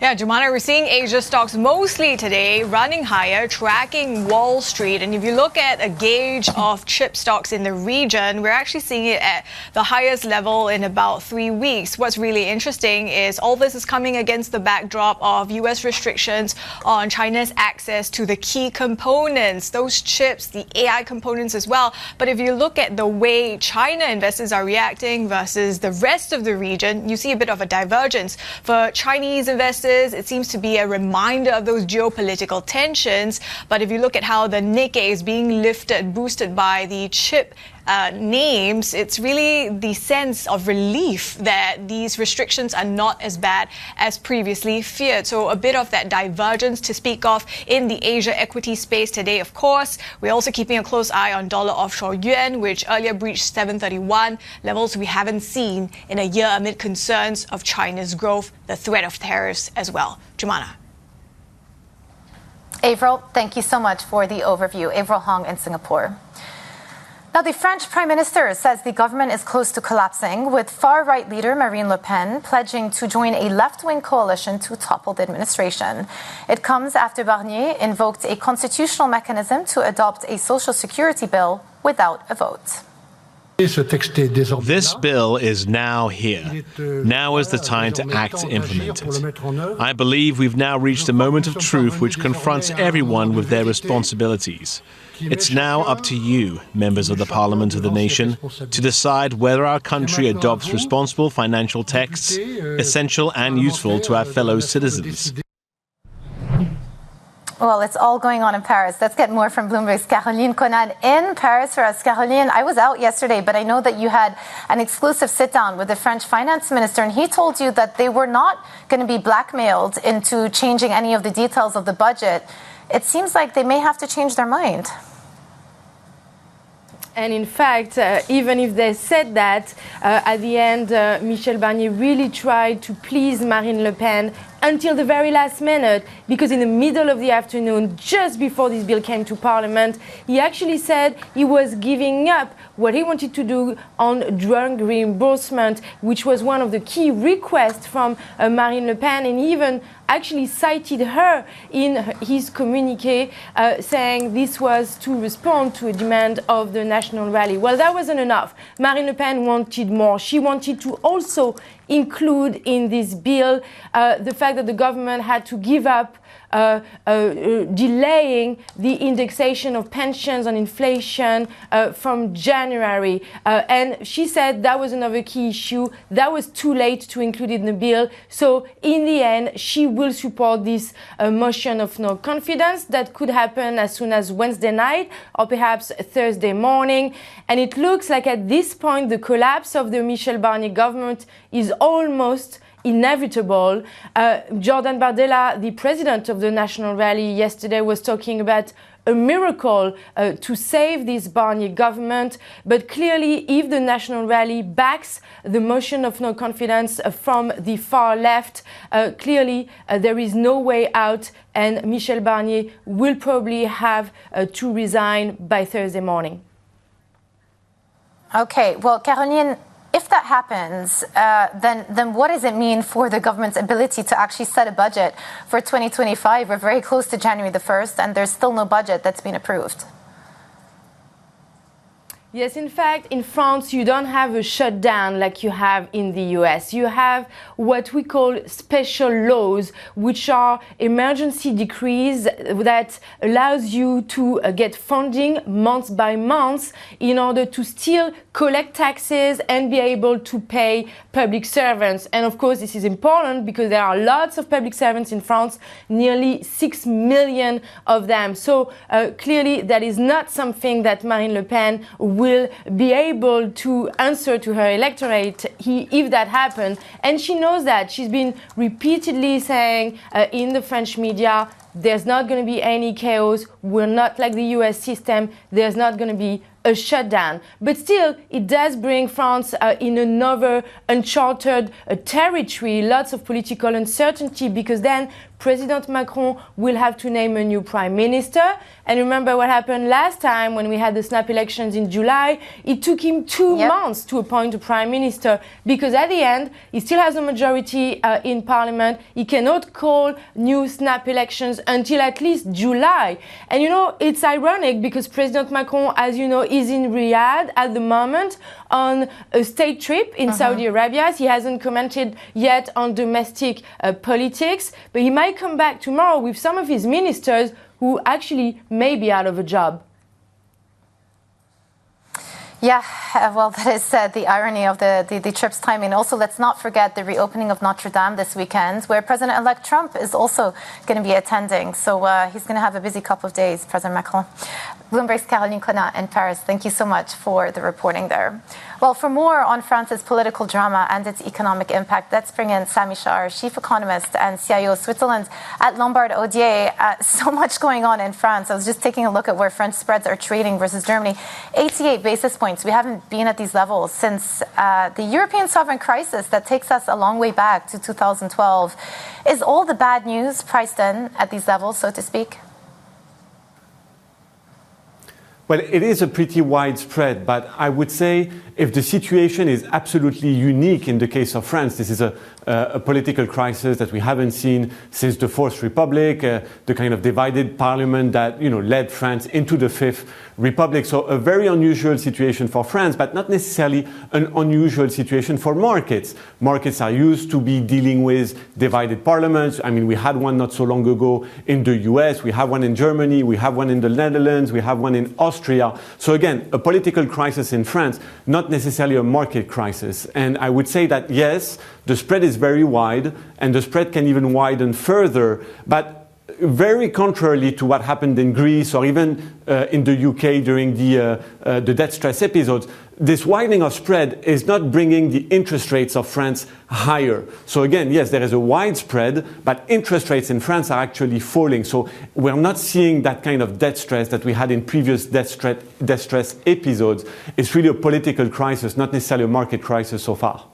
Yeah, Jumana, we're seeing Asia stocks mostly today running higher, tracking Wall Street. And if you look at a gauge of chip stocks in the region, we're actually seeing it at the highest level in about 3 weeks. What's really interesting is all this is coming against the backdrop of U.S. restrictions on China's access to the key components, those chips, the AI components as well. But if you look at the way China investors are reacting versus the rest of the region, you see a bit of a divergence. For Chinese investors, it seems to be a reminder of those geopolitical tensions. But if you look at how the Nikkei is being lifted, boosted by the chip names, it's really the sense of relief that these restrictions are not as bad as previously feared. So a bit of that divergence to speak of in the Asia equity space today, of course. We're also keeping a close eye on dollar offshore yuan, which earlier breached 731, levels we haven't seen in a year amid concerns of China's growth, the threat of tariffs as well. Jumana. Avril, thank you so much for the overview. Avril Hong in Singapore. Now, the French Prime Minister says the government is close to collapsing, with far-right leader Marine Le Pen pledging to join a left-wing coalition to topple the administration. It comes after Barnier invoked a constitutional mechanism to adopt a social security bill without a vote. This bill is now here. Now is the time to act to implement it. I believe we've now reached a moment of truth which confronts everyone with their responsibilities. It's now up to you, members of the Parliament of the nation, to decide whether our country adopts responsible financial texts, essential and useful to our fellow citizens. Well, it's all going on in Paris. Let's get more from Bloomberg's Caroline Conad in Paris for us. Caroline, I was out yesterday, but I know that you had an exclusive sit-down with the French finance minister, and he told you that they were not going to be blackmailed into changing any of the details of the budget. It seems like they may have to change their mind. And in fact, even if they said that, at the end, Michel Barnier really tried to please Marine Le Pen until the very last minute, because in the middle of the afternoon, just before this bill came to Parliament, he actually said he was giving up what he wanted to do on drug reimbursement, which was one of the key requests from Marine Le Pen, and even actually cited her in his communiqué, saying this was to respond to a demand of the National Rally. Well, that wasn't enough. Marine Le Pen wanted more. She wanted to also include in this bill the fact that the government had to give up delaying the indexation of pensions on inflation from January. And she said that was another key issue. That was too late to include it in the bill. So in the end, she will support this motion of no confidence that could happen as soon as Wednesday night or perhaps Thursday morning. And it looks like at this point, the collapse of the Michel Barnier government is almost inevitable. Jordan Bardella, the president of the National Rally, yesterday was talking about a miracle to save this Barnier government. But clearly, if the National Rally backs the motion of no confidence from the far left, clearly there is no way out, and Michel Barnier will probably have to resign by Thursday morning. Okay, well, Caroline, if that happens, then what does it mean for the government's ability to actually set a budget for 2025? We're very close to January the 1st, and there's still no budget that's been approved. Yes, in fact, in France, you don't have a shutdown like you have in the US. You have what we call special laws, which are emergency decrees that allows you to get funding month by month in order to still collect taxes and be able to pay public servants. And of course, this is important because there are lots of public servants in France, nearly 6 million of them. So clearly, that is not something that Marine Le Pen will be able to answer to her electorate if that happened. And she knows that. She's been repeatedly saying in the French media, there's not going to be any chaos. We're not like the US system. There's not going to be a shutdown. But still, it does bring France in another uncharted territory, lots of political uncertainty, because then President Macron will have to name a new prime minister. And remember what happened last time when we had the snap elections in July? It took him 2 months to appoint a prime minister, because at the end, he still has a majority in parliament. He cannot call new snap elections until at least July. And you know, it's ironic because President Macron, as you know, is in Riyadh at the moment on a state trip in Saudi Arabia. He hasn't commented yet on domestic politics, but he might come back tomorrow with some of his ministers who actually may be out of a job. Yeah, well, that is the irony of the trip's timing. Also, let's not forget the reopening of Notre Dame this weekend, where President-elect Trump is also going to be attending. So he's going to have a busy couple of days, President Macron. Bloomberg's Caroline Conat in Paris. Thank you so much for the reporting there. Well, for more on France's political drama and its economic impact, let's bring in Sami Shar, chief economist and CIO of Switzerland at Lombard Odier. So much going on in France. I was just taking a look at where French spreads are trading versus Germany. 88 basis points. We haven't been at these levels since the European sovereign crisis that takes us a long way back to 2012. Is all the bad news priced in at these levels, so to speak? Well, it is a pretty widespread, but I would say if the situation is absolutely unique in the case of France, this is a political crisis that we haven't seen since the Fourth Republic, the kind of divided parliament that led France into the Fifth Republic. So a very unusual situation for France, but not necessarily an unusual situation for markets. Markets are used to be dealing with divided parliaments. I mean, we had one not so long ago in the US, we have one in Germany, we have one in the Netherlands, we have one in Austria. So again, a political crisis in France, not necessarily a market crisis. And I would say that yes, the spread is very wide, and the spread can even widen further. But very contrarily to what happened in Greece or even in the UK during the debt stress episodes, this widening of spread is not bringing the interest rates of France higher. So again, yes, there is a wide spread, but interest rates in France are actually falling. So we're not seeing that kind of debt stress that we had in previous debt stress episodes. It's really a political crisis, not necessarily a market crisis so far.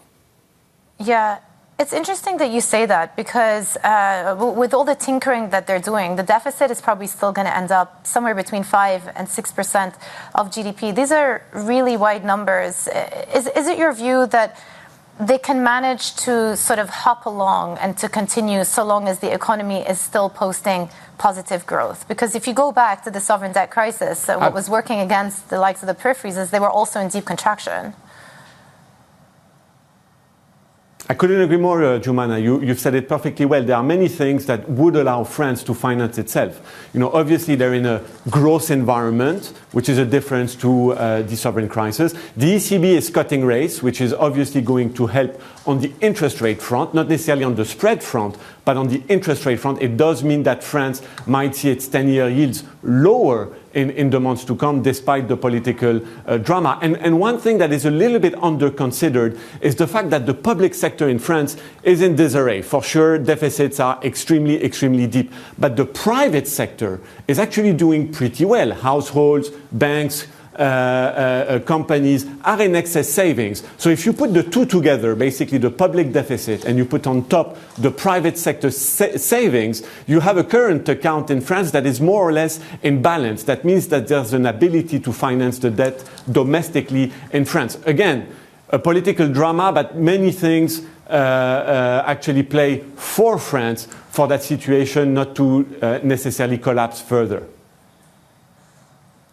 Yeah. It's interesting that you say that because with all the tinkering that they're doing, the deficit is probably still going to end up somewhere between 5 and 6% of GDP. These are really wide numbers. Is it your view that they can manage to sort of hop along and to continue so long as the economy is still posting positive growth? Because if you go back to the sovereign debt crisis, what was working against the likes of the peripheries is they were also in deep contraction. I couldn't agree more, Jumana. You've said it perfectly well. There are many things that would allow France to finance itself. Obviously they're in a growth environment, which is a difference to the sovereign crisis. The ECB is cutting rates, which is obviously going to help on the interest rate front, not necessarily on the spread front, but on the interest rate front. It does mean that France might see its 10-year yields lower in the months to come, despite the political drama. And one thing that is a little bit under-considered is the fact that the public sector in France is in disarray. For sure, deficits are extremely, extremely deep. But the private sector is actually doing pretty well. Households, banks, companies are in excess savings. So if you put the two together, basically the public deficit, and you put on top the private sector savings, you have a current account in France that is more or less in balance. That means that there's an ability to finance the debt domestically in France. Again, a political drama, but many things actually play for France for that situation not to necessarily collapse further.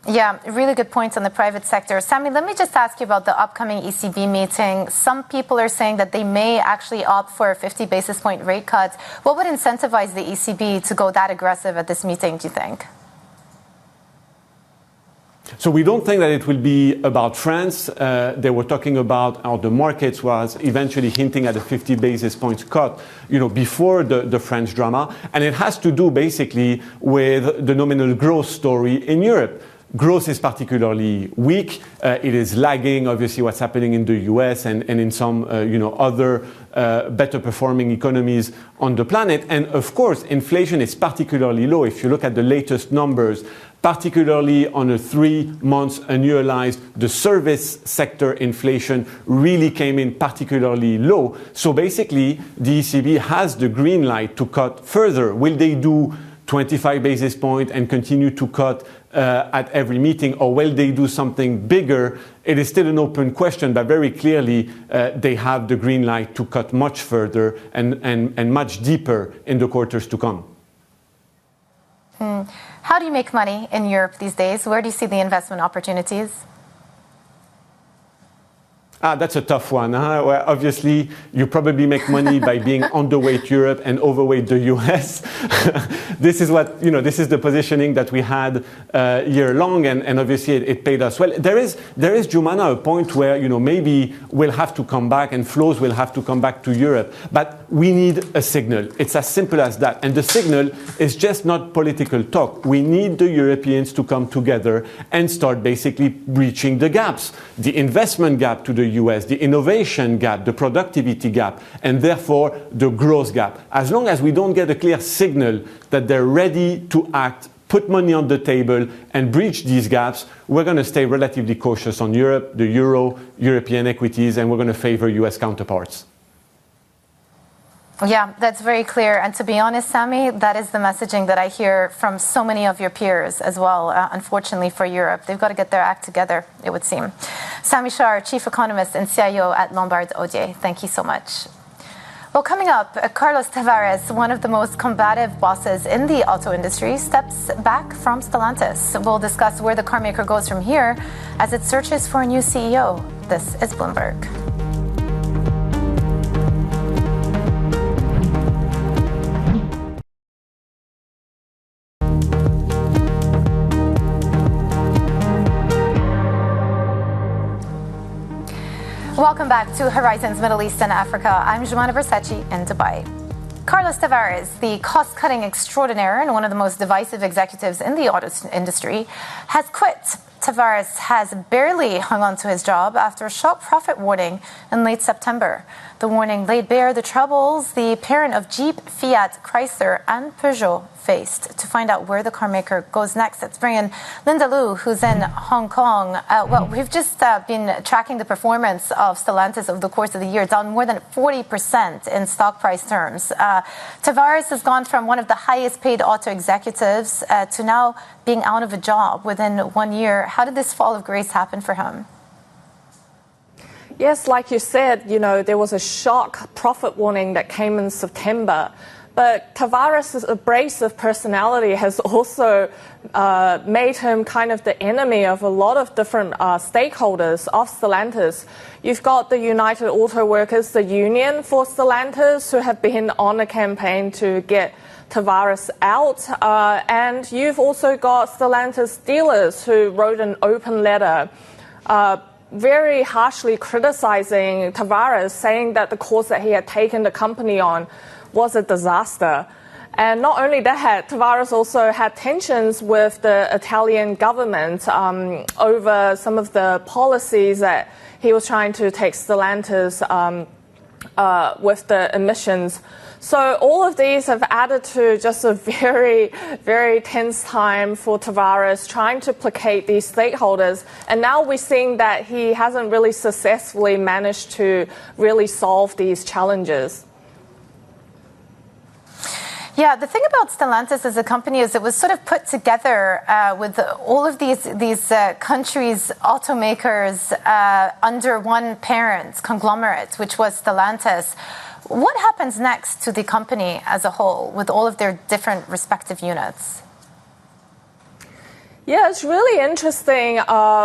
Yeah, really good points on the private sector. Sami, let me just ask you about the upcoming ECB meeting. Some people are saying that they may actually opt for a 50 basis point rate cut. What would incentivize the ECB to go that aggressive at this meeting, do you think? So we don't think that it will be about France. They were talking about how the markets was eventually hinting at a 50 basis points cut, before the French drama. And it has to do basically with the nominal growth story in Europe. Growth is particularly weak. It is lagging, obviously, what's happening in the US and in some, other better performing economies on the planet. And of course, inflation is particularly low. If you look at the latest numbers, particularly on a 3 months annualized, the service sector inflation really came in particularly low. So basically, the ECB has the green light to cut further. Will they do 25 basis points and continue to cut at every meeting, or will they do something bigger? It is still an open question, but very clearly they have the green light to cut much further and much deeper in the quarters to come. How do you make money in Europe these days? Where do you see the investment opportunities? That's a tough one. Well, obviously, you probably make money by being underweight Europe and overweight the US. This is what, this is the positioning that we had year long, and obviously it paid us well. There is, Jumana, a point where, maybe we'll have to come back and flows will have to come back to Europe. But we need a signal. It's as simple as that. And the signal is just not political talk. We need the Europeans to come together and start basically breaching the gaps. The investment gap to the US, the innovation gap, the productivity gap, and therefore the growth gap. As long as we don't get a clear signal that they're ready to act, put money on the table, and breach these gaps, we're going to stay relatively cautious on Europe, the euro, European equities, and we're going to favor US counterparts. Yeah, that's very clear. And to be honest, Sammy, that is the messaging that I hear from so many of your peers as well, unfortunately for Europe. They've got to get their act together, it would seem. Sami Shar, Chief Economist and CIO at Lombard Odier, thank you so much. Well, coming up, Carlos Tavares, one of the most combative bosses in the auto industry, steps back from Stellantis. We'll discuss where the carmaker goes from here as it searches for a new CEO. This is Bloomberg. Welcome back to Horizons Middle East and Africa. I'm Jumana Versace in Dubai. Carlos Tavares, the cost-cutting extraordinaire and one of the most divisive executives in the auto industry, has quit. Tavares has barely hung on to his job after a sharp profit warning in late September. The warning laid bare the troubles the parent of Jeep, Fiat, Chrysler, and Peugeot faced. To find out where the carmaker goes next, let's bring in Linda Liu, who's in Hong Kong. Well, we've just been tracking the performance of Stellantis over the course of the year, down more than 40% in stock price terms. Tavares has gone from one of the highest paid auto executives to now being out of a job within 1 year. How did this fall of grace happen for him? Yes, like you said, there was a shock profit warning that came in September. But Tavares' abrasive personality has also made him kind of the enemy of a lot of different stakeholders of Stellantis. You've got the United Auto Workers, the union for Stellantis, who have been on a campaign to get Tavares out. And you've also got Stellantis dealers who wrote an open letter very harshly criticizing Tavares, saying that the course that he had taken the company on was a disaster. And not only that, Tavares also had tensions with the Italian government over some of the policies that he was trying to take Stellantis with the emissions. So all of these have added to just a very, very tense time for Tavares trying to placate these stakeholders. And now we're seeing that he hasn't really successfully managed to really solve these challenges. Yeah, the thing about Stellantis as a company is it was sort of put together with all of these countries' automakers under one parent conglomerate, which was Stellantis. What happens next to the company as a whole with all of their different respective units? Yeah, it's really interesting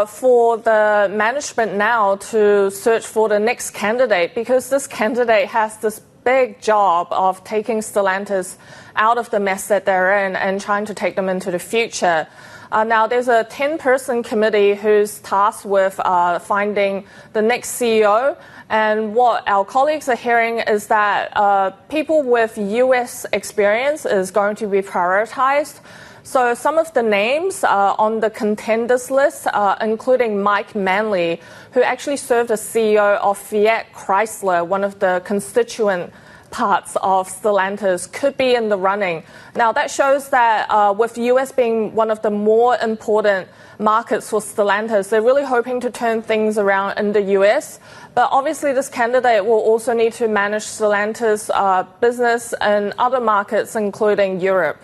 for the management now to search for the next candidate, because this candidate has this big job of taking Stellantis out of the mess that they're in and trying to take them into the future. Now, there's a 10-person committee who's tasked with finding the next CEO. And what our colleagues are hearing is that people with US experience is going to be prioritized. So some of the names on the contenders list, including Mike Manley, who actually served as CEO of Fiat Chrysler, one of the constituent parts of Stellantis, could be in the running. Now, that shows that with the US being one of the more important markets for Stellantis, they're really hoping to turn things around in the US. But obviously, this candidate will also need to manage Stellantis' business in other markets, including Europe.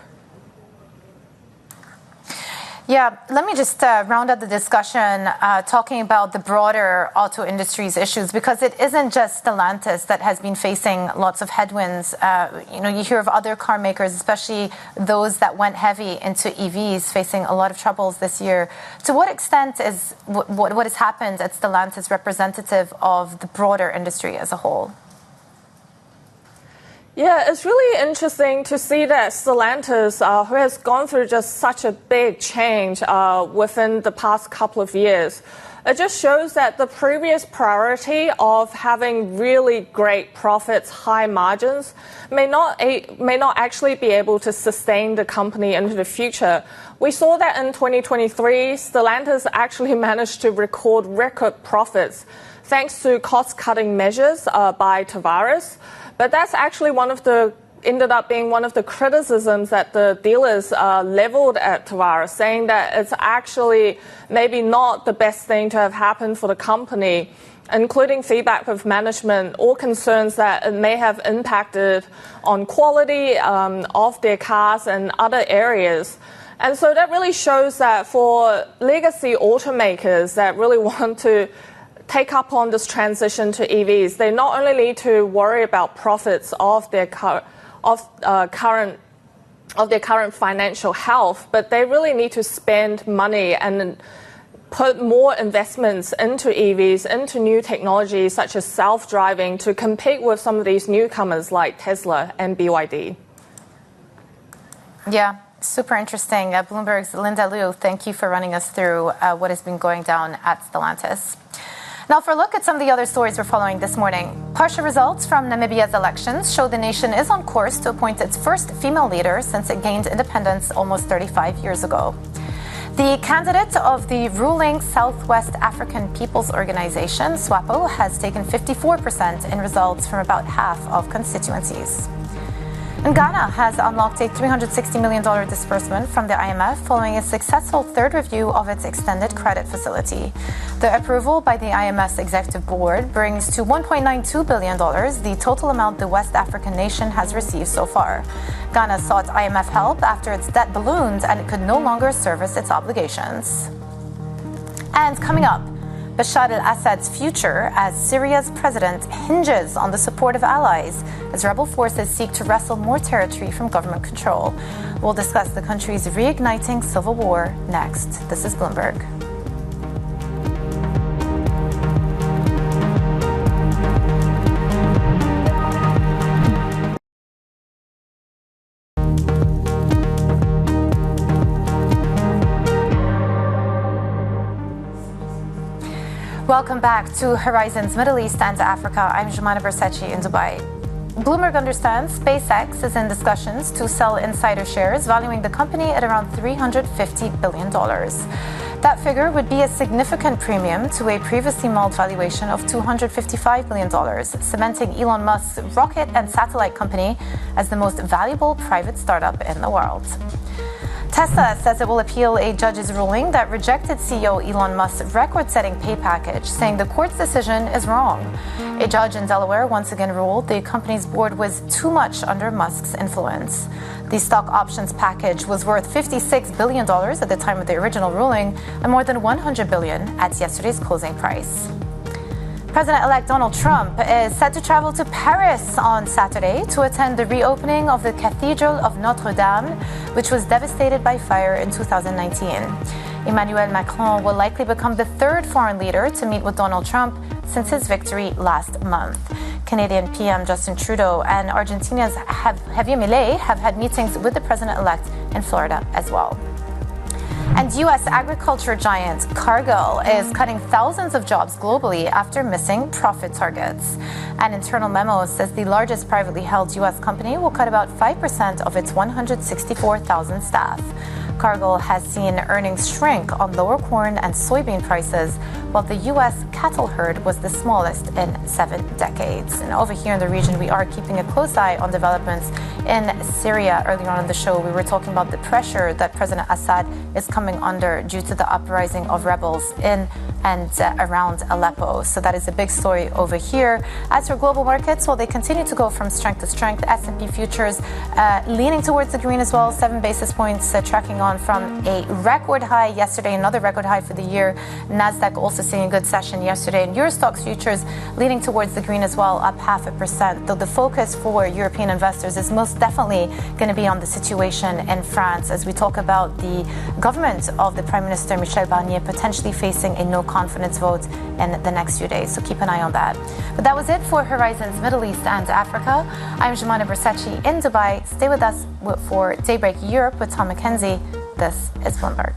Yeah, let me just round up the discussion talking about the broader auto industry's issues, because it isn't just Stellantis that has been facing lots of headwinds. You hear of other car makers, especially those that went heavy into EVs, facing a lot of troubles this year. To what extent is what has happened at Stellantis representative of the broader industry as a whole? Yeah, it's really interesting to see that Stellantis, who has gone through just such a big change within the past couple of years, it just shows that the previous priority of having really great profits, high margins, may not actually be able to sustain the company into the future. We saw that in 2023, Stellantis actually managed to record profits thanks to cost-cutting measures by Tavares. But that's actually ended up being one of the criticisms that the dealers leveled at Tavares, saying that it's actually maybe not the best thing to have happened for the company. including feedback of management or concerns that it may have impacted on quality of their cars and other areas. And so that really shows that for legacy automakers that really want to take up on this transition to EVs, they not only need to worry about profits of their current financial health, but they really need to spend money and put more investments into EVs, into new technologies such as self-driving to compete with some of these newcomers like Tesla and BYD. Yeah, super interesting. Bloomberg's Linda Liu, thank you for running us through what has been going down at Stellantis. Now, for a look at some of the other stories we're following this morning. Partial results from Namibia's elections show the nation is on course to appoint its first female leader since it gained independence almost 35 years ago. The candidate of the ruling Southwest African People's Organization, SWAPO, has taken 54% in results from about half of constituencies. And Ghana has unlocked a $360 million disbursement from the IMF following a successful third review of its extended credit facility. The approval by the IMF's executive board brings to $1.92 billion the total amount the West African nation has received so far. Ghana sought IMF help after its debt ballooned and it could no longer service its obligations. And coming up, Bashar al-Assad's future as Syria's president hinges on the support of allies as rebel forces seek to wrestle more territory from government control. We'll discuss the country's reigniting civil war next. This is Bloomberg. Welcome back to Horizons Middle East and Africa. I'm Jumana Bersachi in Dubai. Bloomberg understands SpaceX is in discussions to sell insider shares, valuing the company at around $350 billion. That figure would be a significant premium to a previously mulled valuation of $255 billion, cementing Elon Musk's rocket and satellite company as the most valuable private startup in the world. Tesla says it will appeal a judge's ruling that rejected CEO Elon Musk's record-setting pay package, saying the court's decision is wrong. A judge in Delaware once again ruled the company's board was too much under Musk's influence. The stock options package was worth $56 billion at the time of the original ruling and more than $100 billion at yesterday's closing price. President-elect Donald Trump is set to travel to Paris on Saturday to attend the reopening of the Cathedral of Notre Dame, which was devastated by fire in 2019. Emmanuel Macron will likely become the third foreign leader to meet with Donald Trump since his victory last month. Canadian PM Justin Trudeau and Argentina's Javier Milei have had meetings with the president-elect in Florida as well. And U.S. agriculture giant Cargill is cutting thousands of jobs globally after missing profit targets. An internal memo says the largest privately held U.S. company will cut about 5% of its 164,000 staff. Cargill has seen earnings shrink on lower corn and soybean prices, while the U.S. cattle herd was the smallest in 7 decades. And over here in the region, we are keeping a close eye on developments in Syria. Earlier on in the show, we were talking about the pressure that President Assad is coming under due to the uprising of rebels in and around Aleppo. So that is a big story over here. As for global markets, well, they continue to go from strength to strength. S&P futures leaning towards the green as well, 7 basis points tracking on from a record high yesterday, another record high for the year. NASDAQ also seeing a good session yesterday. And Eurostoxx futures leaning towards the green as well, up 0.5%. Though the focus for European investors is most definitely going to be on the situation in France as we talk about the government of the Prime Minister Michel Barnier potentially facing a no-confidence vote in the next few days. So keep an eye on that. But that was it for Horizons Middle East and Africa. I'm Jumana Bersachi in Dubai. Stay with us for Daybreak Europe with Tom McKenzie. This is Bloomberg.